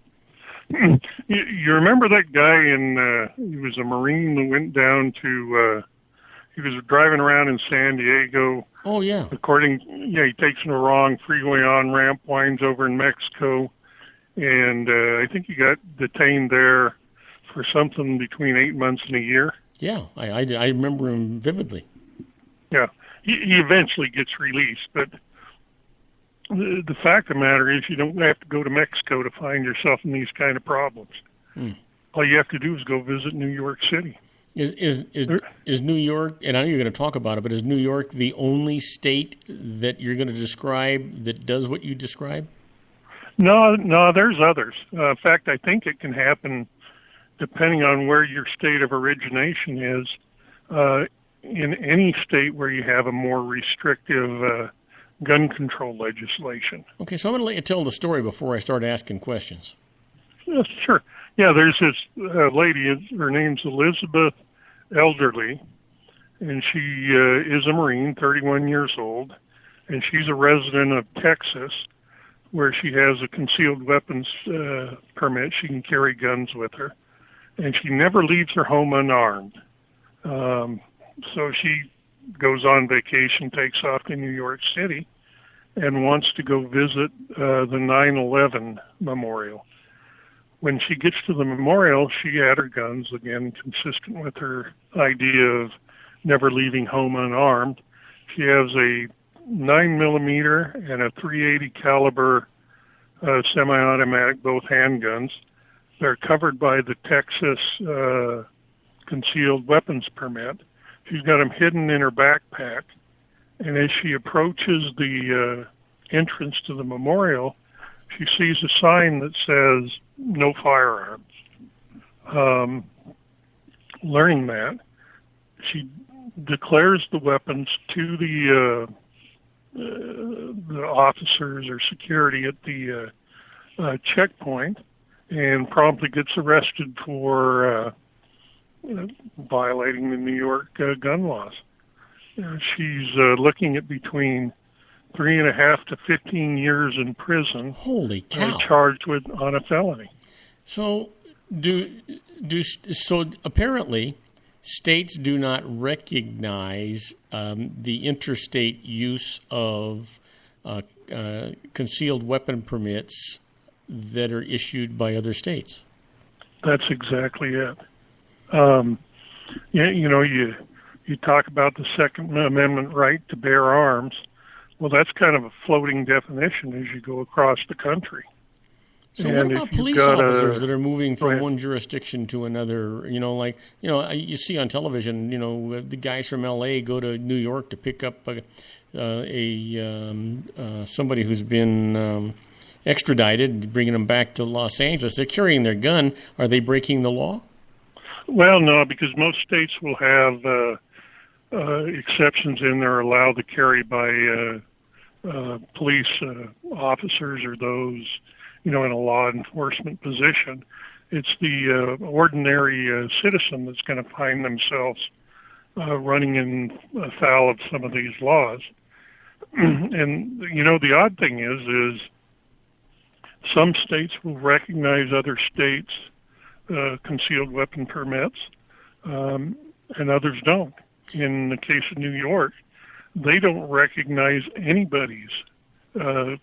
You remember that guy he was a Marine that went down to, he was driving around in San Diego. Oh, yeah. He takes the wrong freeway on-ramp, winds over in Mexico. And I think he got detained there for something between 8 months and a year. Yeah, I remember him vividly. Yeah, he eventually gets released. But the fact of the matter is you don't have to go to Mexico to find yourself in these kind of problems. All you have to do is go visit New York City. Is New York, and I know you're going to talk about it, but is New York the only state that you're going to describe that does what you describe? No, there's others. In fact, I think it can happen depending on where your state of origination is. In any state where you have a more restrictive gun control legislation. Okay, so I'm going to let you tell the story before I start asking questions. Yes, sure. Yeah, there's this lady, her name's Elizabeth Elderly, and she is a Marine, 31 years old, and she's a resident of Texas, where she has a concealed weapons permit. She can carry guns with her, and she never leaves her home unarmed. So she goes on vacation, takes off to New York City, and wants to go visit the 9/11 memorial. When she gets to the memorial, she had her guns, again, consistent with her idea of never leaving home unarmed. She has a 9mm and a .380 caliber semi-automatic, both handguns. They're covered by the Texas concealed weapons permit. She's got them hidden in her backpack, and as she approaches the entrance to the memorial, she sees a sign that says "No firearms." Learning that, she declares the weapons to the officers or security at the checkpoint, and promptly gets arrested for violating the New York gun laws. She's looking at between 3.5 to 15 years in prison. Holy cow! Charged on a felony. So, so apparently, states do not recognize the interstate use of concealed weapon permits that are issued by other states. That's exactly it. You talk about the Second Amendment right to bear arms. Well, that's kind of a floating definition as you go across the country. So what about police officers that are moving from one jurisdiction to another? You see on television, the guys from L.A. go to New York to pick up somebody who's been extradited, bringing them back to Los Angeles. They're carrying their gun. Are they breaking the law? Well, no, because most states will have exceptions in there allowed to carry by police officers or those, in a law enforcement position. It's the ordinary citizen that's going to find themselves running in afoul of some of these laws. And, the odd thing is some states will recognize other states' concealed weapon permits, and others don't. In the case of New York, they don't recognize anybody's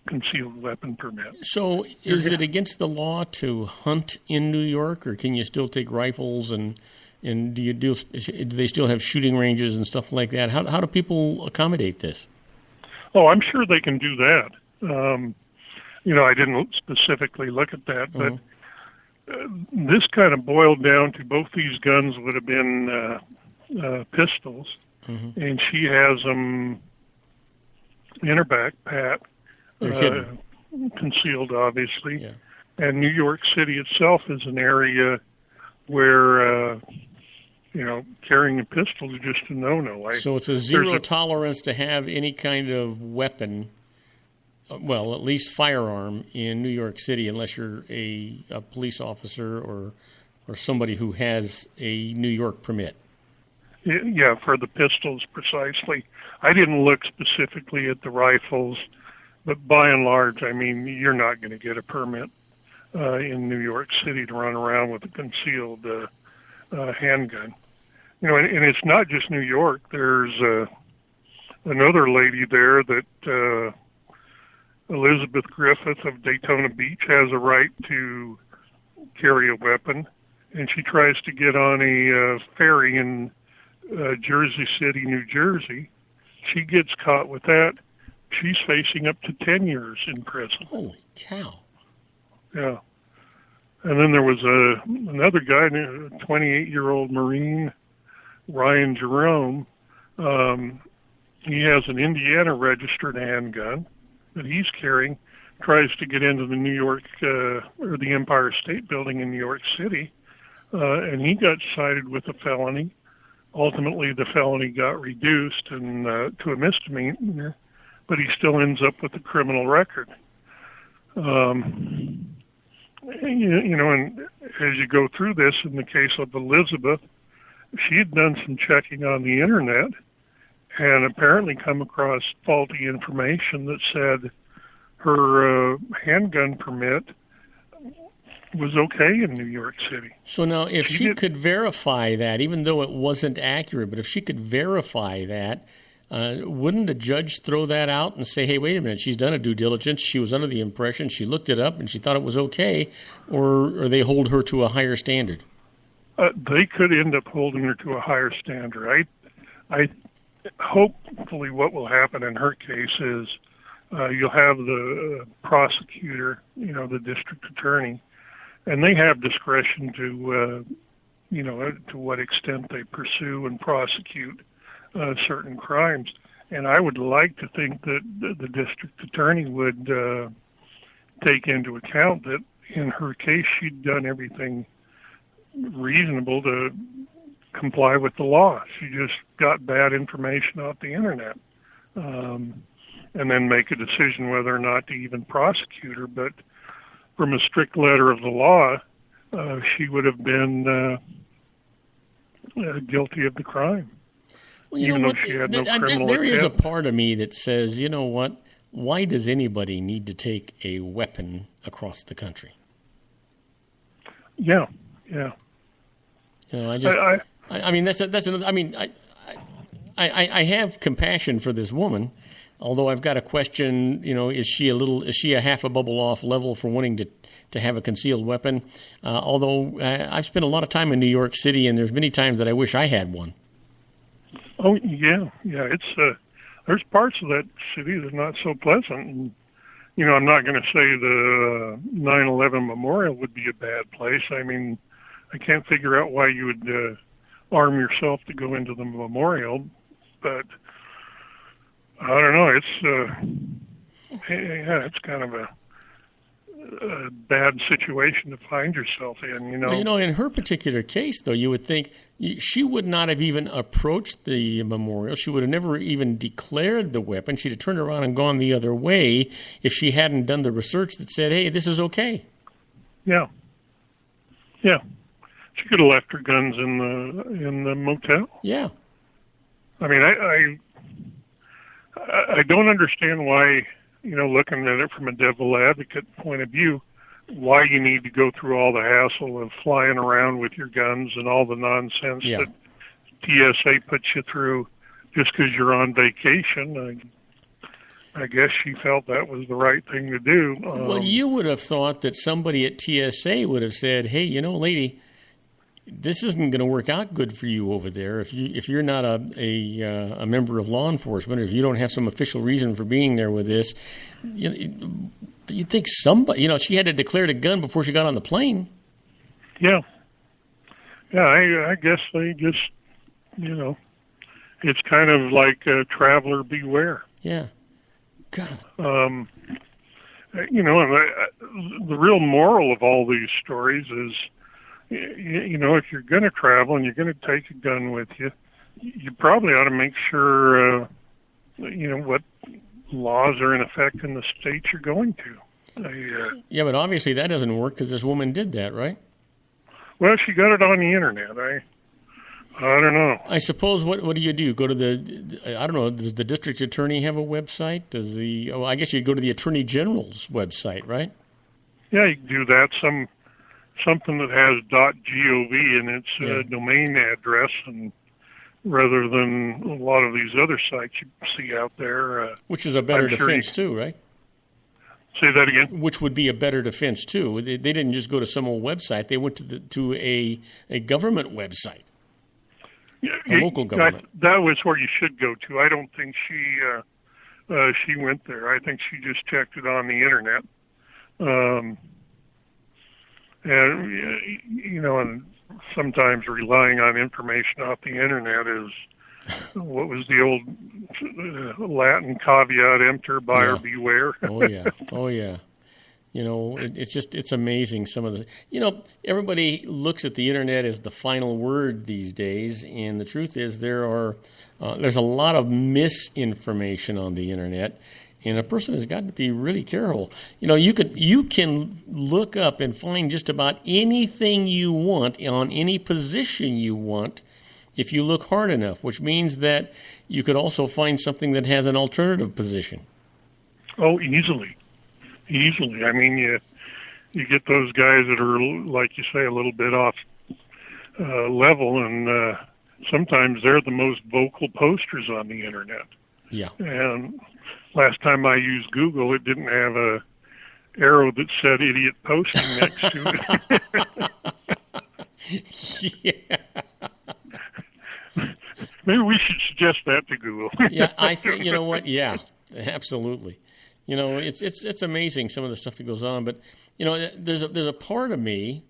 concealed weapon permit. So is it against the law to hunt in New York, or can you still take rifles, and do they still have shooting ranges and stuff like that? How do people accommodate this? Oh, I'm sure they can do that. I didn't specifically look at that, but this kind of boiled down to both these guns would have been pistols, and she has them in her backpack, concealed, obviously. Yeah. And New York City itself is an area where, carrying a pistol is just a no-no. So it's a zero tolerance to have any kind of weapon, well, at least firearm, in New York City, unless you're a police officer or somebody who has a New York permit. Yeah, for the pistols precisely. I didn't look specifically at the rifles, but by and large, I mean, you're not going to get a permit in New York City to run around with a concealed handgun. And it's not just New York. There's another lady there that Elizabeth Griffith of Daytona Beach has a right to carry a weapon, and she tries to get on a ferry in Jersey City, New Jersey. She gets caught with that. She's facing up to 10 years in prison. Holy cow. Yeah. And then there was another guy, a 28-year-old Marine, Ryan Jerome. He has an Indiana registered handgun that he's carrying, tries to get into the New York, or the Empire State Building in New York City, and he got cited with a felony. Ultimately, the felony got reduced to a misdemeanor, but he still ends up with a criminal record. And as you go through this, in the case of Elizabeth, she had done some checking on the internet and apparently come across faulty information that said her handgun permit was okay in New York City. So now, if she could verify that, even though it wasn't accurate, but if she could verify that, wouldn't a judge throw that out and say, hey, wait a minute, she's done a due diligence, she was under the impression, she looked it up, and she thought it was okay, or they hold her to a higher standard? They could end up holding her to a higher standard. I hopefully what will happen in her case is you'll have the prosecutor, the district attorney, and they have discretion to, to what extent they pursue and prosecute certain crimes. And I would like to think that the district attorney would take into account that in her case she'd done everything reasonable to comply with the law. She just got bad information off the internet, and then make a decision whether or not to even prosecute her. But from a strict letter of the law, she would have been guilty of the crime. Well, even though she had no criminal there is a part of me that says, you know what? Why does anybody need to take a weapon across the country? Yeah. I mean, that's another. I mean, I have compassion for this woman, although I've got to question. Is she a half a bubble off level for wanting to have a concealed weapon? Although I've spent a lot of time in New York City, and there's many times that I wish I had one. Oh yeah. It's there's parts of that city that are not so pleasant. And, I'm not going to say the 9/11 memorial would be a bad place. I mean, I can't figure out why you would arm yourself to go into the memorial, but I don't know. It's kind of a bad situation to find yourself in. Well, in her particular case, though, you would think she would not have even approached the memorial. She would have never even declared the weapon. She'd have turned around and gone the other way if she hadn't done the research that said, hey, this is okay. Yeah. She could have left her guns in the motel. Yeah. I mean, I don't understand why, looking at it from a devil advocate point of view, why you need to go through all the hassle of flying around with your guns and all the nonsense that TSA puts you through just because you're on vacation. I guess she felt that was the right thing to do. Well, you would have thought that somebody at TSA would have said, hey, lady, this isn't going to work out good for you over there. If you're not a member of law enforcement, or if you don't have some official reason for being there with this, you'd think somebody, she had to declare the gun before she got on the plane. Yeah. I guess they just, it's kind of like traveler beware. Yeah. God. The real moral of all these stories is, if you're going to travel and you're going to take a gun with you, you probably ought to make sure, what laws are in effect in the state you're going to. Yeah, but obviously that doesn't work because this woman did that, right? Well, she got it on the internet. I don't know. I suppose, what do you do? Go to I don't know, does the district attorney have a website? I guess you'd go to the attorney general's website, right? Yeah, you can do that. Something that has .gov in its domain address, and rather than a lot of these other sites you see out there. Which is a better defense too, right? Say that again? Which would be a better defense too. They didn't just go to some old website. They went to a government website. A local government. That was where you should go to. I don't think she went there. I think she just checked it on the internet. And sometimes relying on information off the internet is what was the old Latin caveat emptor, buyer beware. Oh yeah. It's amazing some of the, everybody looks at the internet as the final word these days, and the truth is there's a lot of misinformation on the internet, and a person has got to be really careful. You can look up and find just about anything you want on any position you want if you look hard enough, which means that you could also find something that has an alternative position. Oh, easily. I mean, you get those guys that are, like you say, a little bit off level, and sometimes they're the most vocal posters on the internet. Yeah. And last time I used Google, it didn't have a arrow that said "idiot posting" next to it. Yeah. Maybe we should suggest that to Google. Yeah, I think, you know what? Yeah, absolutely. It's amazing some of the stuff that goes on, but there's a part of me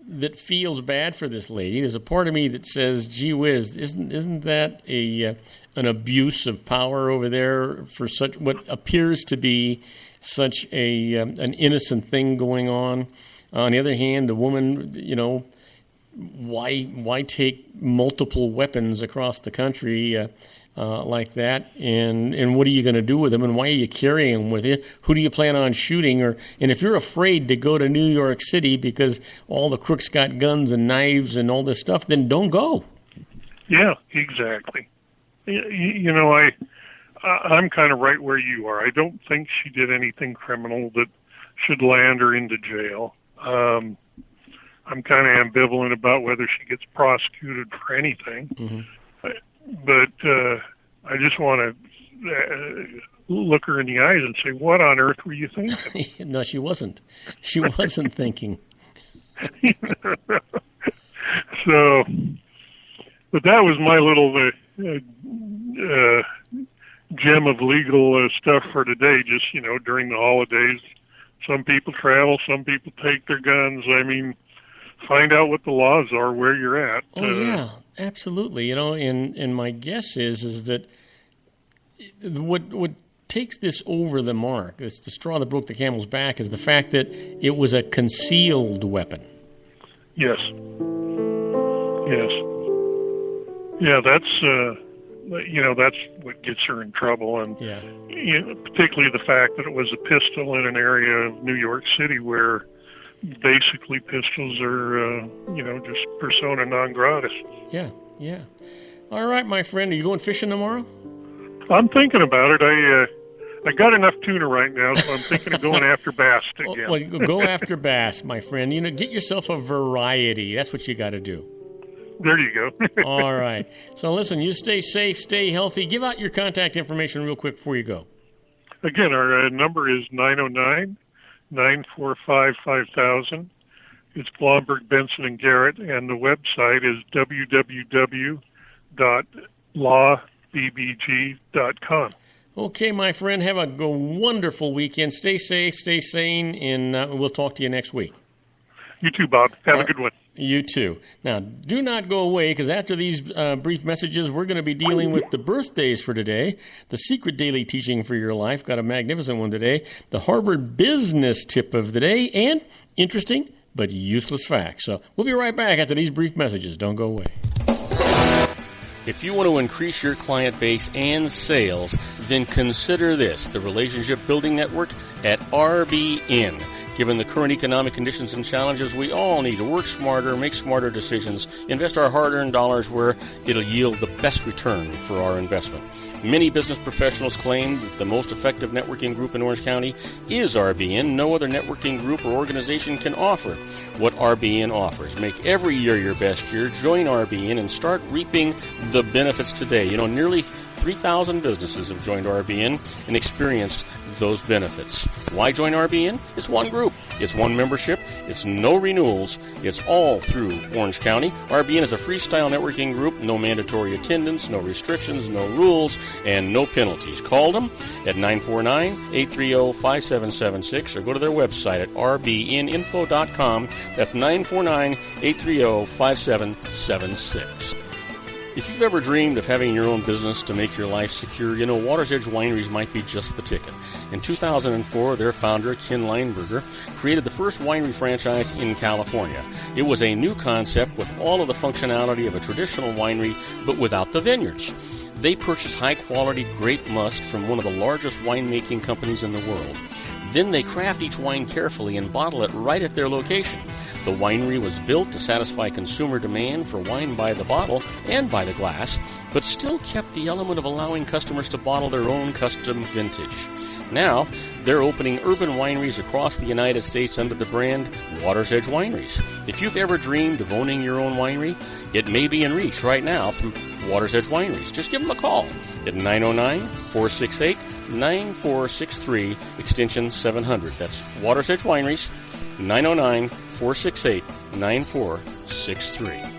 that feels bad for this lady. There's a part of me that says, "Gee whiz, isn't that an abuse of power over there for such what appears to be such an innocent thing going on?" On the other hand, the woman, why take multiple weapons across the country? Like that, and what are you going to do with them, and why are you carrying them with you? Who do you plan on shooting? And if you're afraid to go to New York City because all the crooks got guns and knives and all this stuff, then don't go. Yeah, exactly. I'm kind of right where you are. I don't think she did anything criminal that should land her into jail. I'm kind of ambivalent about whether she gets prosecuted for anything. Mm-hmm. But I just want to look her in the eyes and say, what on earth were you thinking? No, she wasn't. She wasn't thinking. So, but that was my little gem of legal stuff for today. Just, during the holidays, some people travel, some people take their guns. I mean, find out what the laws are where you're at. Oh, yeah, absolutely. And my guess is that what takes this over the mark, it's the straw that broke the camel's back, is the fact that it was a concealed weapon. Yes. Yeah, that's what gets her in trouble, and particularly the fact that it was a pistol in an area of New York City where basically pistols are, just persona non grata. Yeah. All right, my friend, are you going fishing tomorrow? I'm thinking about it. I got enough tuna right now, so I'm thinking of going after bass again. Well, go after bass, my friend. Get yourself a variety. That's what you got to do. There you go. All right. So listen, you stay safe, stay healthy. Give out your contact information real quick before you go. Again, our number is 909-945-5000. It's Blomberg, Benson, and Garrett, and the website is www.lawbbg.com. Okay, my friend, have a wonderful weekend. Stay safe, stay sane, and we'll talk to you next week. You too, Bob. Have a good one. You too. Now, do not go away, because after these brief messages, we're going to be dealing with the birthdays for today, the secret daily teaching for your life. Got a magnificent one today. The Harvard business tip of the day, and interesting but useless facts. So we'll be right back after these brief messages. Don't go away. If you want to increase your client base and sales, then consider this, the Relationship Building Network at RBN. Given the current economic conditions and challenges, we all need to work smarter, make smarter decisions, invest our hard-earned dollars where it'll yield the best return for our investment. Many business professionals claim that the most effective networking group in Orange County is RBN. No other networking group or organization can offer what RBN offers. Make every year your best year. Join RBN and start reaping the benefits today. You know, nearly 3,000 businesses have joined RBN and experienced those benefits. Why join RBN? It's one group. It's one membership. It's no renewals. It's all through Orange County. RBN is a freestyle networking group. No mandatory attendance, no restrictions, no rules, and no penalties. Call them at 949-830-5776 or go to their website at rbninfo.com. That's 949-830-5776. If you've ever dreamed of having your own business to make your life secure, you know Water's Edge Wineries might be just the ticket. In 2004, their founder, Ken Lineberger, created the first winery franchise in California. It was a new concept with all of the functionality of a traditional winery, but without the vineyards. They purchased high-quality grape must from one of the largest winemaking companies in the world. Then they craft each wine carefully and bottle it right at their location. The winery was built to satisfy consumer demand for wine by the bottle and by the glass, but still kept the element of allowing customers to bottle their own custom vintage. Now, they're opening urban wineries across the United States under the brand Water's Edge Wineries. If you've ever dreamed of owning your own winery, it may be in reach right now through Water's Edge Wineries. Just give them a call at 909-468-9463, extension 700. That's Water's Edge Wineries, 909-468-9463.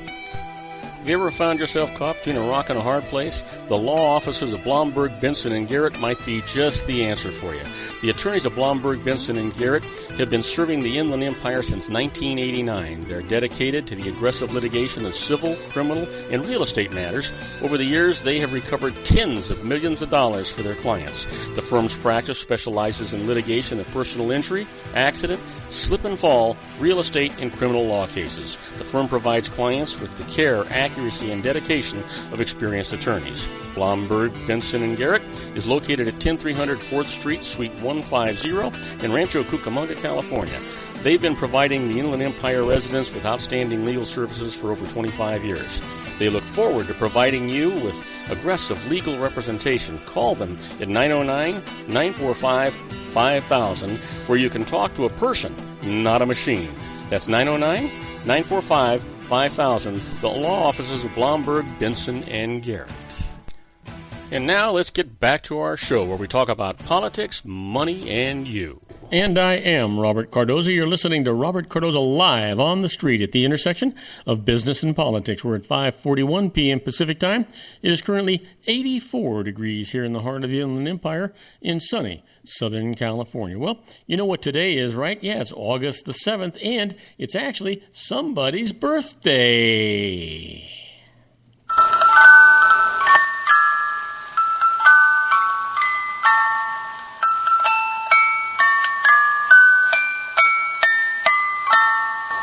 Have you ever found yourself caught between a rock and a hard place? The law offices of Blomberg, Benson, and Garrett might be just the answer for you. The attorneys of Blomberg, Benson, and Garrett have been serving the Inland Empire since 1989. They're dedicated to the aggressive litigation of civil, criminal, and real estate matters. Over the years, they have recovered tens of millions of dollars for their clients. The firm's practice specializes in litigation of personal injury, accident, slip and fall, real estate, and criminal law cases. The firm provides clients with the care, accuracy, and dedication of experienced attorneys. Blomberg, Benson, and Garrett is located at 10300 4th Street, Suite 150 in Rancho Cucamonga, California. They've been providing the Inland Empire residents with outstanding legal services for over 25 years. They look forward to providing you with aggressive legal representation. Call them at 909-945-5000, where you can talk to a person, not a machine. That's 909-945-5000, the law offices of Blomberg, Benson, and Garrett. And now let's get back to our show where we talk about politics, money, and you. And I am Robert Cardoza. You're listening to Robert Cardoza live on the street at the intersection of business and politics. We're at 5:41 p.m. Pacific time. It is currently 84 degrees here in the heart of the Inland Empire in sunny Southern California. Well, you know what today is, right? Yeah, it's August the 7th, and it's actually somebody's birthday.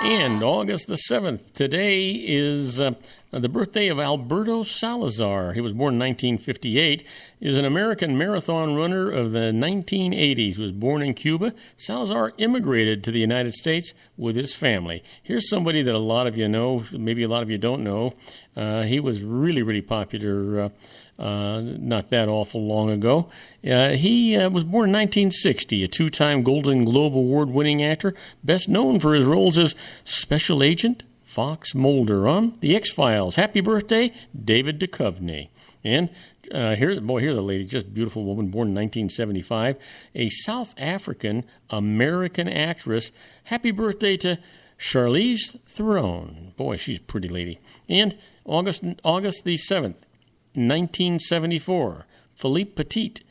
And August the 7th, today is the birthday of Alberto Salazar. He was born in 1958. He was an American marathon runner of the 1980s. He was born in Cuba. Salazar immigrated to the United States with his family. Here's somebody that a lot of you know, maybe a lot of you don't know. He was really, really popular not that awful long ago. He was born in 1960, a two-time Golden Globe Award-winning actor, best known for his roles as Special Agent Fox Mulder on The X-Files. Happy birthday, David Duchovny. And here's a lady, just beautiful woman, born in 1975, a South African American actress. Happy birthday to Charlize Theron. Boy, she's a pretty lady. And August the 7th, 1974, Philippe Petit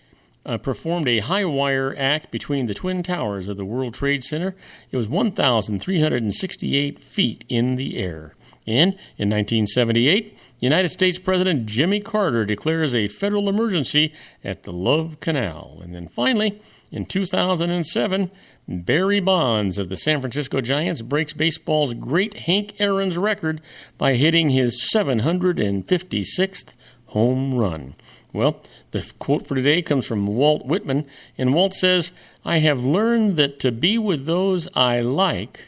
performed a high-wire act between the Twin Towers of the World Trade Center. It was 1,368 feet in the air. And in 1978, United States President Jimmy Carter declares a federal emergency at the Love Canal. And then finally, in 2007, Barry Bonds of the San Francisco Giants breaks baseball's great Hank Aaron's record by hitting his 756th home run. Well, the quote for today comes from Walt Whitman, and Walt says, "I have learned that to be with those I like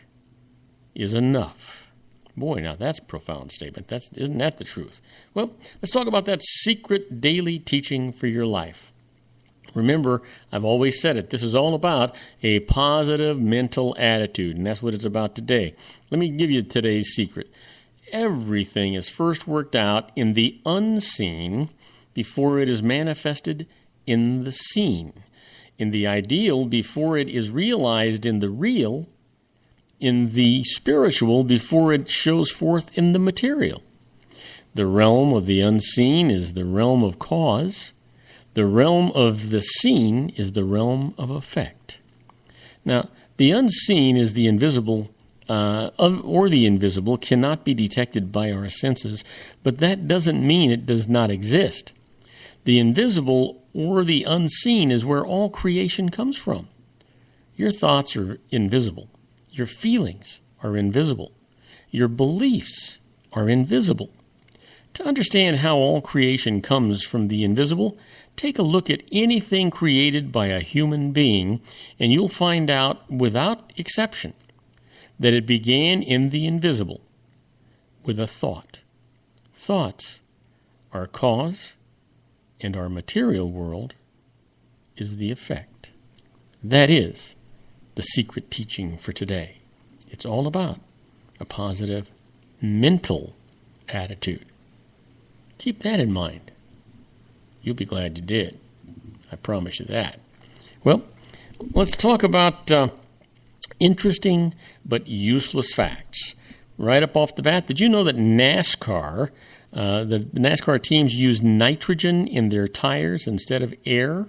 is enough." Boy, now that's a profound statement. Isn't that the truth? Well, let's talk about that secret daily teaching for your life. Remember, I've always said it, this is all about a positive mental attitude, and that's what it's about today. Let me give you today's secret. Everything is first worked out in the unseen before it is manifested in the seen. In the ideal before it is realized in the real, in the spiritual before it shows forth in the material. The realm of the unseen is the realm of cause. The realm of the seen is the realm of effect. Now, the unseen is the invisible, or the invisible cannot be detected by our senses, but that doesn't mean it does not exist. The invisible or the unseen is where all creation comes from. Your thoughts are invisible. Your feelings are invisible. Your beliefs are invisible. To understand how all creation comes from the invisible, take a look at anything created by a human being, and you'll find out, without exception, that it began in the invisible with a thought. Thoughts are cause, and our material world is the effect. That is the secret teaching for today. It's all about a positive mental attitude. Keep that in mind. You'll be glad you did. I promise you that. Well, let's talk about interesting but useless facts. Right up off the bat, did you know that NASCAR, the NASCAR teams use nitrogen in their tires instead of air?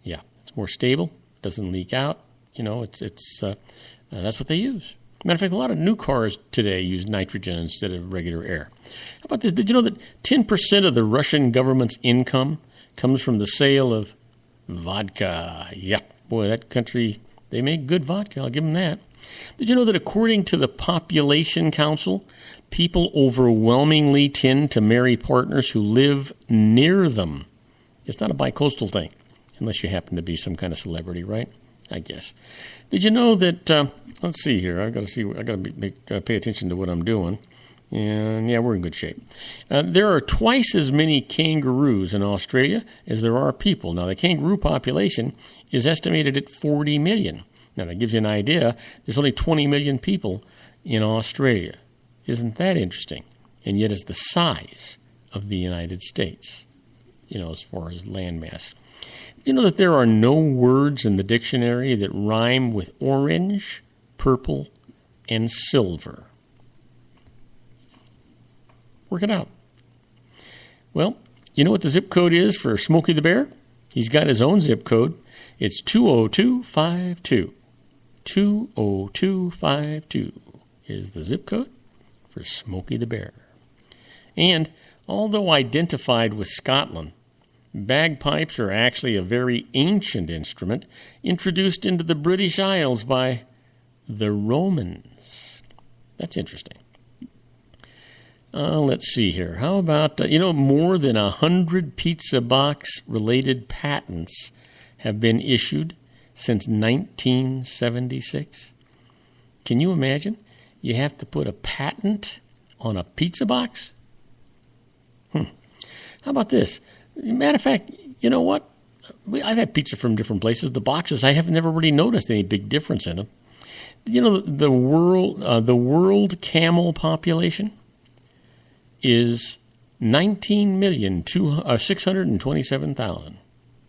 Yeah, it's more stable, doesn't leak out. You know, that's what they use. Matter of fact, a lot of new cars today use nitrogen instead of regular air. How about this? Did you know that 10% of the Russian government's income comes from the sale of vodka? Yeah, boy, that country, they make good vodka. I'll give them that. Did you know that according to the Population Council, people overwhelmingly tend to marry partners who live near them? It's not a bi-coastal thing, unless you happen to be some kind of celebrity, right? I guess. Did you know that, let's see here, I've got to pay attention to what I'm doing. And yeah, we're in good shape. There are twice as many kangaroos in Australia as there are people. Now, the kangaroo population is estimated at 40 million. Now, that gives you an idea. There's only 20 million people in Australia. Isn't that interesting? And yet it's the size of the United States, as far as landmass. You know that there are no words in the dictionary that rhyme with orange, purple, and silver? Work it out. Well, you know what the zip code is for Smokey the Bear? He's got his own zip code. It's 20252. 20252 is the zip code for Smokey the Bear. And although identified with Scotland, bagpipes are actually a very ancient instrument introduced into the British Isles by the Romans. That's interesting. Let's see here. How about, more than 100 pizza box-related patents have been issued since 1976? Can you imagine? You have to put a patent on a pizza box? How about this? Matter of fact, you know what? I've had pizza from different places. The boxes, I have never really noticed any big difference in them. You know, the world camel population is 19,627,000.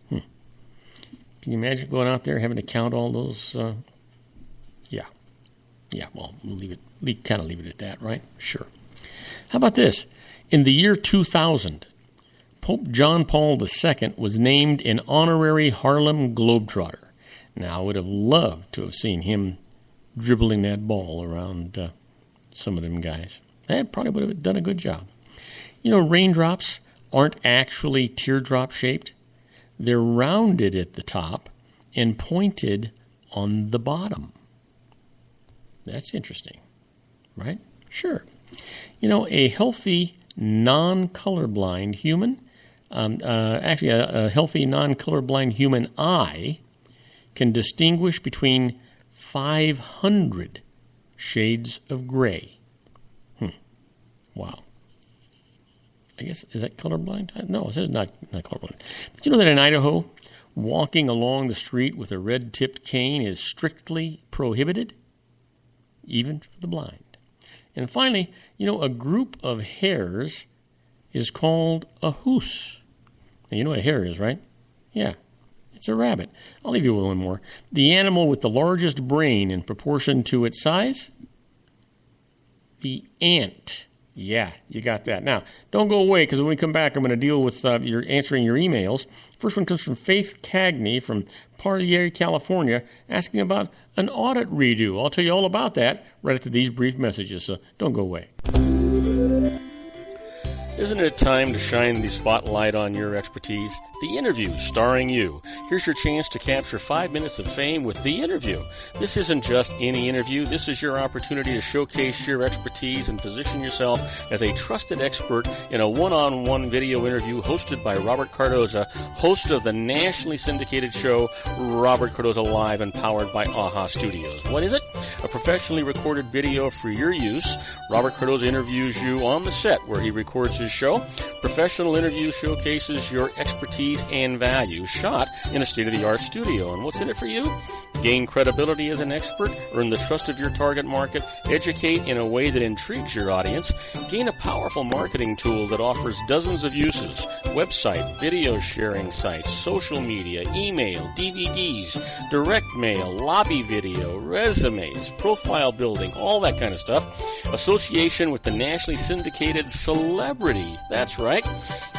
Can you imagine going out there having to count all those? Yeah. Well, we'll leave it at that, right? Sure. How about this? In the year 2000. Pope John Paul II was named an honorary Harlem Globetrotter. Now, I would have loved to have seen him dribbling that ball around some of them guys. That probably would have done a good job. You know, raindrops aren't actually teardrop shaped. They're rounded at the top and pointed on the bottom. That's interesting, right? Sure. You know, a healthy non-colorblind human, a healthy non-colorblind human eye can distinguish between 500 shades of gray. Wow. I guess, is that colorblind? No, it's not colorblind. Did you know that in Idaho, walking along the street with a red-tipped cane is strictly prohibited, even for the blind? And finally, you know, a group of hares is called a hoose. Now, you know what a hare is, right? Yeah, it's a rabbit. I'll leave you with one more. The animal with the largest brain in proportion to its size? The ant. Yeah, you got that. Now, don't go away, because when we come back, I'm going to deal with answering your emails. First one comes from Faith Cagney from Parlier, California, asking about an audit redo. I'll tell you all about that right after these brief messages, so don't go away. Isn't it time to shine the spotlight on your expertise? The Interview, starring you. Here's your chance to capture 5 minutes of fame with The Interview. This isn't just any interview. This is your opportunity to showcase your expertise and position yourself as a trusted expert in a one-on-one video interview hosted by Robert Cardoza, host of the nationally syndicated show Robert Cardoza Live and powered by AHA Studios. What is it? A professionally recorded video for your use. Robert Cardoza interviews you on the set where he records his show. Professional interview showcases your expertise and value, shot in a state-of-the-art studio. And what's in it for you? Gain credibility as an expert, earn the trust of your target market, educate in a way that intrigues your audience, gain a powerful marketing tool that offers dozens of uses, website, video sharing sites, social media, email, DVDs, direct mail, lobby video, resumes, profile building, all that kind of stuff. Association with the nationally syndicated celebrity. That's right.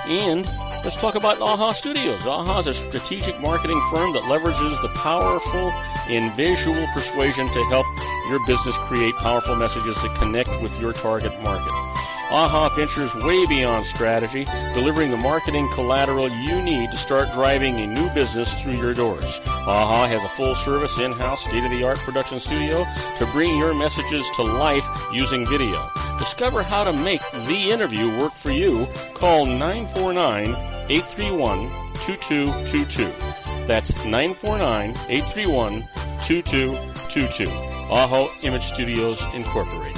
And let's talk about AHA Studios. AHA is a strategic marketing firm that leverages the powerful in visual persuasion to help your business create powerful messages that connect with your target market. AHA ventures way beyond strategy, delivering the marketing collateral you need to start driving a new business through your doors. AHA has a full-service, in-house, state-of-the-art production studio to bring your messages to life using video. Discover how to make The Interview work for you. Call 949-831-2222. That's 949-831-2222. AHA Image Studios, Incorporated.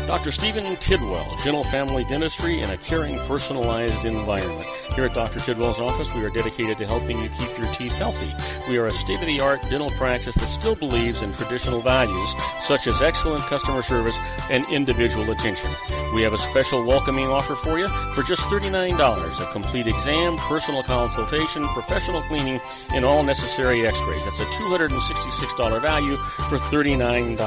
Dr. Stephen Tidwell, Gentle Family Dentistry in a caring, personalized environment. Here at Dr. Tidwell's office, we are dedicated to helping you keep your teeth healthy. We are a state-of-the-art dental practice that still believes in traditional values, such as excellent customer service and individual attention. We have a special welcoming offer for you for just $39, a complete exam, personal consultation, professional cleaning, and all necessary x-rays. That's a $266 value for $39.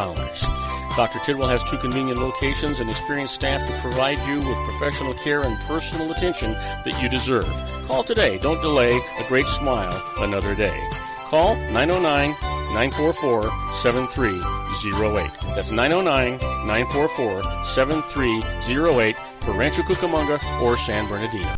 Dr. Tidwell has 2 convenient locations and experienced staff to provide you with professional care and personal attention that you deserve. Call today. Don't delay. A great smile another day. Call 909-944-7308. That's 909-944-7308 for Rancho Cucamonga or San Bernardino.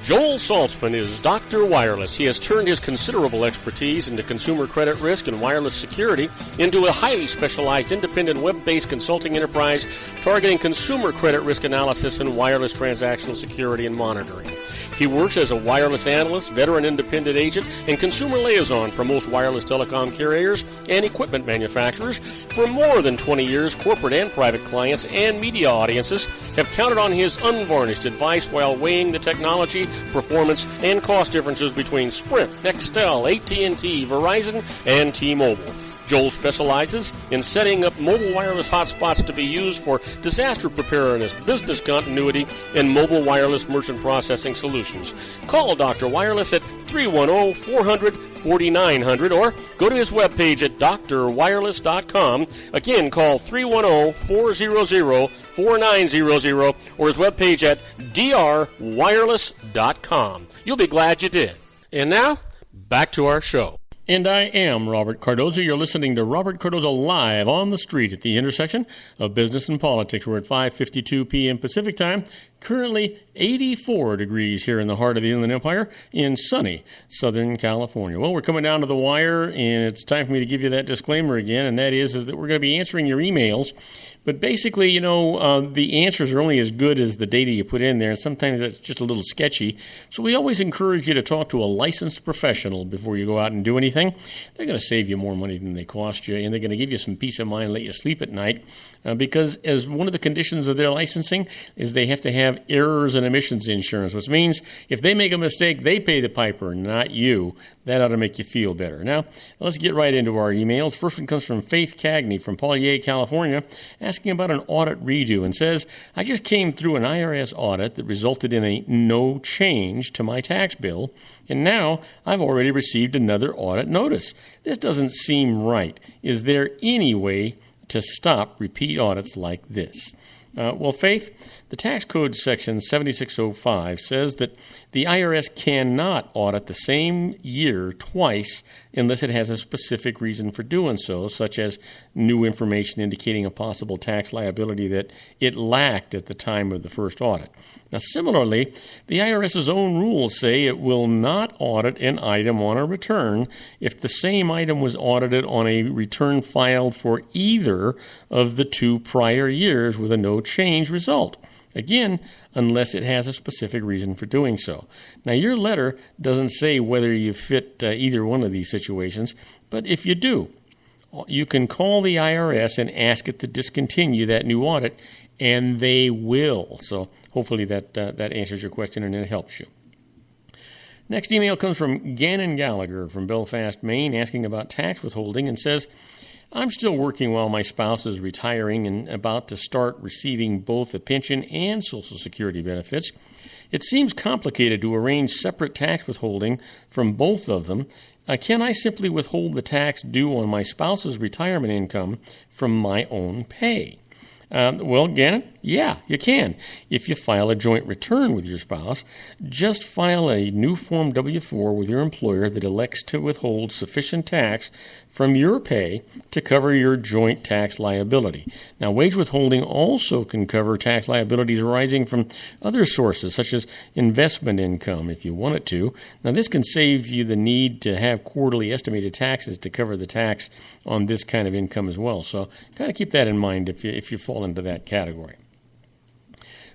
Joel Saltzman is Dr. Wireless. He has turned his considerable expertise into consumer credit risk and wireless security into a highly specialized independent web-based consulting enterprise targeting consumer credit risk analysis and wireless transactional security and monitoring. He works as a wireless analyst, veteran independent agent, and consumer liaison for most wireless telecom carriers and equipment manufacturers. For more than 20 years, corporate and private clients and media audiences have counted on his unvarnished advice while weighing the technology, performance, and cost differences between Sprint, Nextel, AT&T, Verizon, and T-Mobile. Joel specializes in setting up mobile wireless hotspots to be used for disaster preparedness, business continuity, and mobile wireless merchant processing solutions. Call Dr. Wireless at 310-400-4900 or go to his webpage at drwireless.com. Again, call 310-400-4900 or his webpage at drwireless.com. You'll be glad you did. And now, back to our show. And I am Robert Cardoza. You're listening to Robert Cardoza live on the street at the intersection of business and politics. We're at 5:52 p.m. Pacific time. Currently 84 degrees here in the heart of the Inland Empire in sunny Southern California. Well, we're coming down to the wire, and it's time for me to give you that disclaimer again, and that is that we're going to be answering your emails. But basically, the answers are only as good as the data you put in there, and sometimes that's just a little sketchy. So we always encourage you to talk to a licensed professional before you go out and do anything. They're going to save you more money than they cost you, and they're going to give you some peace of mind, let you sleep at night, because as one of the conditions of their licensing is they have to have errors and omissions insurance, which means if they make a mistake, they pay the piper, not you. That ought to make you feel better. Now, let's get right into our emails. First one comes from Faith Cagney from Paulier, California, asking about an audit redo and says, I just came through an IRS audit that resulted in a no change to my tax bill, and now I've already received another audit notice. This doesn't seem right. Is there any way to stop repeat audits like this? Well, Faith, the tax code section 7605 says that the IRS cannot audit the same year twice unless it has a specific reason for doing so, such as new information indicating a possible tax liability that it lacked at the time of the first audit. Now, similarly, the IRS's own rules say it will not audit an item on a return if the same item was audited on a return filed for either of the two prior years with a no change result. Again, unless it has a specific reason for doing so. Now, your letter doesn't say whether you fit either one of these situations, but if you do, you can call the IRS and ask it to discontinue that new audit, and they will. So hopefully that answers your question and it helps you. Next email comes from Gannon Gallagher from Belfast, Maine, asking about tax withholding and says, I'm still working while my spouse is retiring and about to start receiving both a pension and Social Security benefits. It seems complicated to arrange separate tax withholding from both of them. Can I simply withhold the tax due on my spouse's retirement income from my own pay? Well, Gannon, yeah, you can. If you file a joint return with your spouse, just file a new Form W-4 with your employer that elects to withhold sufficient tax from your pay to cover your joint tax liability. Now, wage withholding also can cover tax liabilities arising from other sources, such as investment income, if you want it to. Now, this can save you the need to have quarterly estimated taxes to cover the tax on this kind of income as well. So kind of keep that in mind if you fall into that category.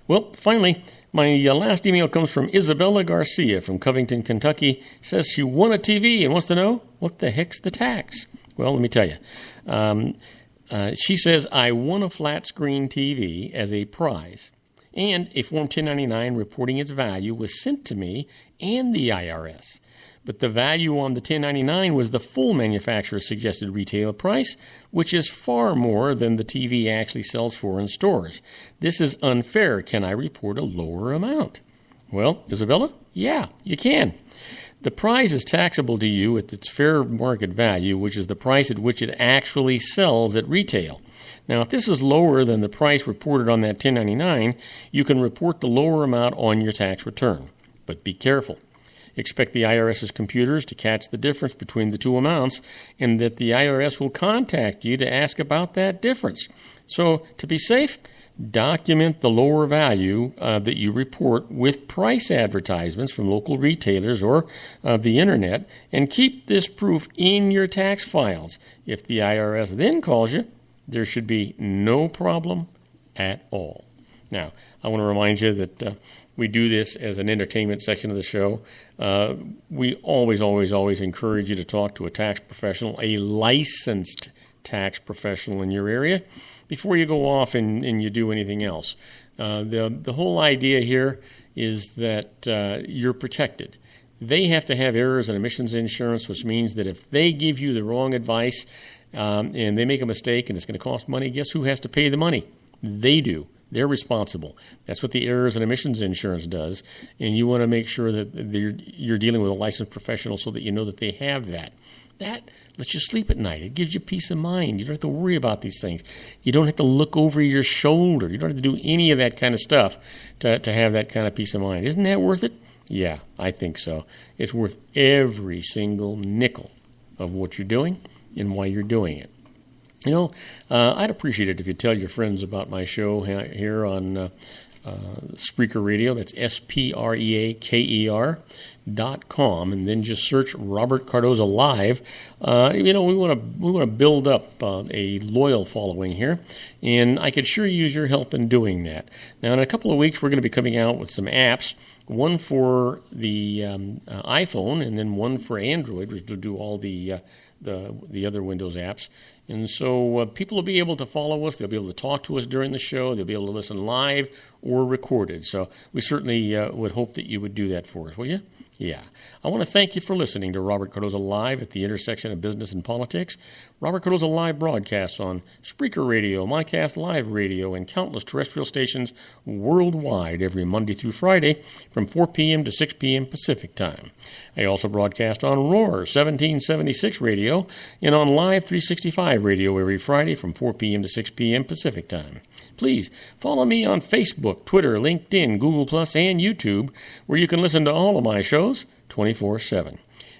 Well, finally, my last email comes from Isabella Garcia from Covington, Kentucky. Says she won a TV and wants to know, what the heck's the tax? Well, let me tell you. She says, I won a flat screen TV as a prize, and a Form 1099 reporting its value was sent to me and the IRS. But the value on the 1099 was the full manufacturer's suggested retail price, which is far more than the TV actually sells for in stores. This is unfair. Can I report a lower amount? Well, Isabella, yeah, you can. The prize is taxable to you at its fair market value, which is the price at which it actually sells at retail. Now, if this is lower than the price reported on that 1099, you can report the lower amount on your tax return. But be careful. Expect the IRS's computers to catch the difference between the two amounts, and that the IRS will contact you to ask about that difference. So, to be safe, document the lower value that you report with price advertisements from local retailers or the internet, and keep this proof in your tax files. If the IRS then calls you, there should be no problem at all. Now, I want to remind you that we do this as an entertainment section of the show. We always encourage you to talk to a tax professional, a licensed tax professional in your area, before you go off and you do anything else. The whole idea here is that you're protected. They have to have errors and omissions insurance, which means that if they give you the wrong advice and they make a mistake and it's going to cost money, guess who has to pay the money? They do. They're responsible. That's what the errors and omissions insurance does, and you want to make sure that you're dealing with a licensed professional so that you know that they have that. That lets you sleep at night. It gives you peace of mind. You don't have to worry about these things. You don't have to look over your shoulder. You don't have to do any of that kind of stuff to have that kind of peace of mind. Isn't that worth it? Yeah, I think so. It's worth every single nickel of what you're doing and why you're doing it. You know, I'd appreciate it if you tell your friends about my show here on Spreaker Radio. That's SPREAKER.com, and then just search Robert Cardoza Live. You know, we want to build up a loyal following here, and I could sure use your help in doing that. Now, in a couple of weeks, we're going to be coming out with some apps. One for the iPhone, and then one for Android, which will do all the other Windows apps. And so people will be able to follow us. They'll be able to talk to us during the show. They'll be able to listen live or recorded. So we certainly would hope that you would do that for us, will you? Yeah. I want to thank you for listening to Robert Cardoza Live at the intersection of business and politics. Robert Cardoza Live broadcasts on Spreaker Radio, MyCast Live Radio, and countless terrestrial stations worldwide every Monday through Friday from 4 p.m. to 6 p.m. Pacific Time. I also broadcast on Roar 1776 Radio and on Live 365 Radio every Friday from 4 p.m. to 6 p.m. Pacific Time. Please follow me on Facebook, Twitter, LinkedIn, Google+, and YouTube, where you can listen to all of my shows 24/7.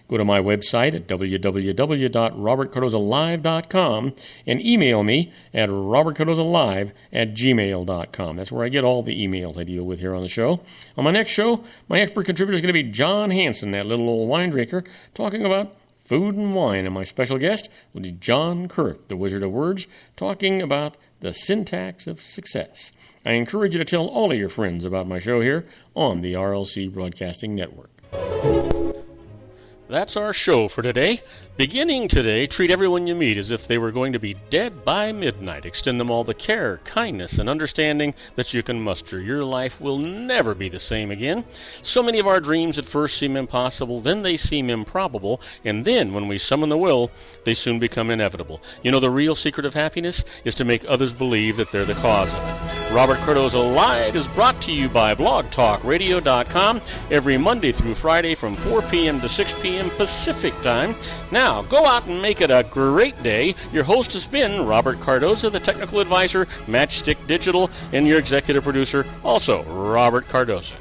Go to my website at www.robertcardozalive.com and email me at robertcardozalive@gmail.com. That's where I get all the emails I deal with here on the show. On my next show, my expert contributor is going to be John Hanson, that little old wine drinker, talking about food and wine. And my special guest will be John Kurth, the Wizard of Words, talking about the syntax of success. I encourage you to tell all of your friends about my show here on the RLC Broadcasting Network. That's our show for today. Beginning today, treat everyone you meet as if they were going to be dead by midnight. Extend them all the care, kindness, and understanding that you can muster. Your life will never be the same again. So many of our dreams at first seem impossible, then they seem improbable, and then when we summon the will, they soon become inevitable. You know, the real secret of happiness is to make others believe that they're the cause of it. Robert Cardoza Live is brought to you by blogtalkradio.com every Monday through Friday from 4 p.m. to 6 p.m. Pacific Time. Now, go out and make it a great day. Your host has been Robert Cardoza, the technical advisor, Matchstick Digital, and your executive producer, also Robert Cardoza.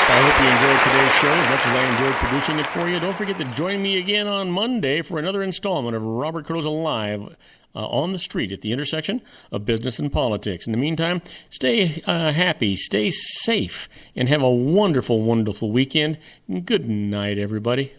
I hope you enjoyed today's show as much as I enjoyed producing it for you. Don't forget to join me again on Monday for another installment of Robert Cardoza Live on the street at the intersection of business and politics. In the meantime, stay happy, stay safe, and have a wonderful, wonderful weekend. Good night, everybody.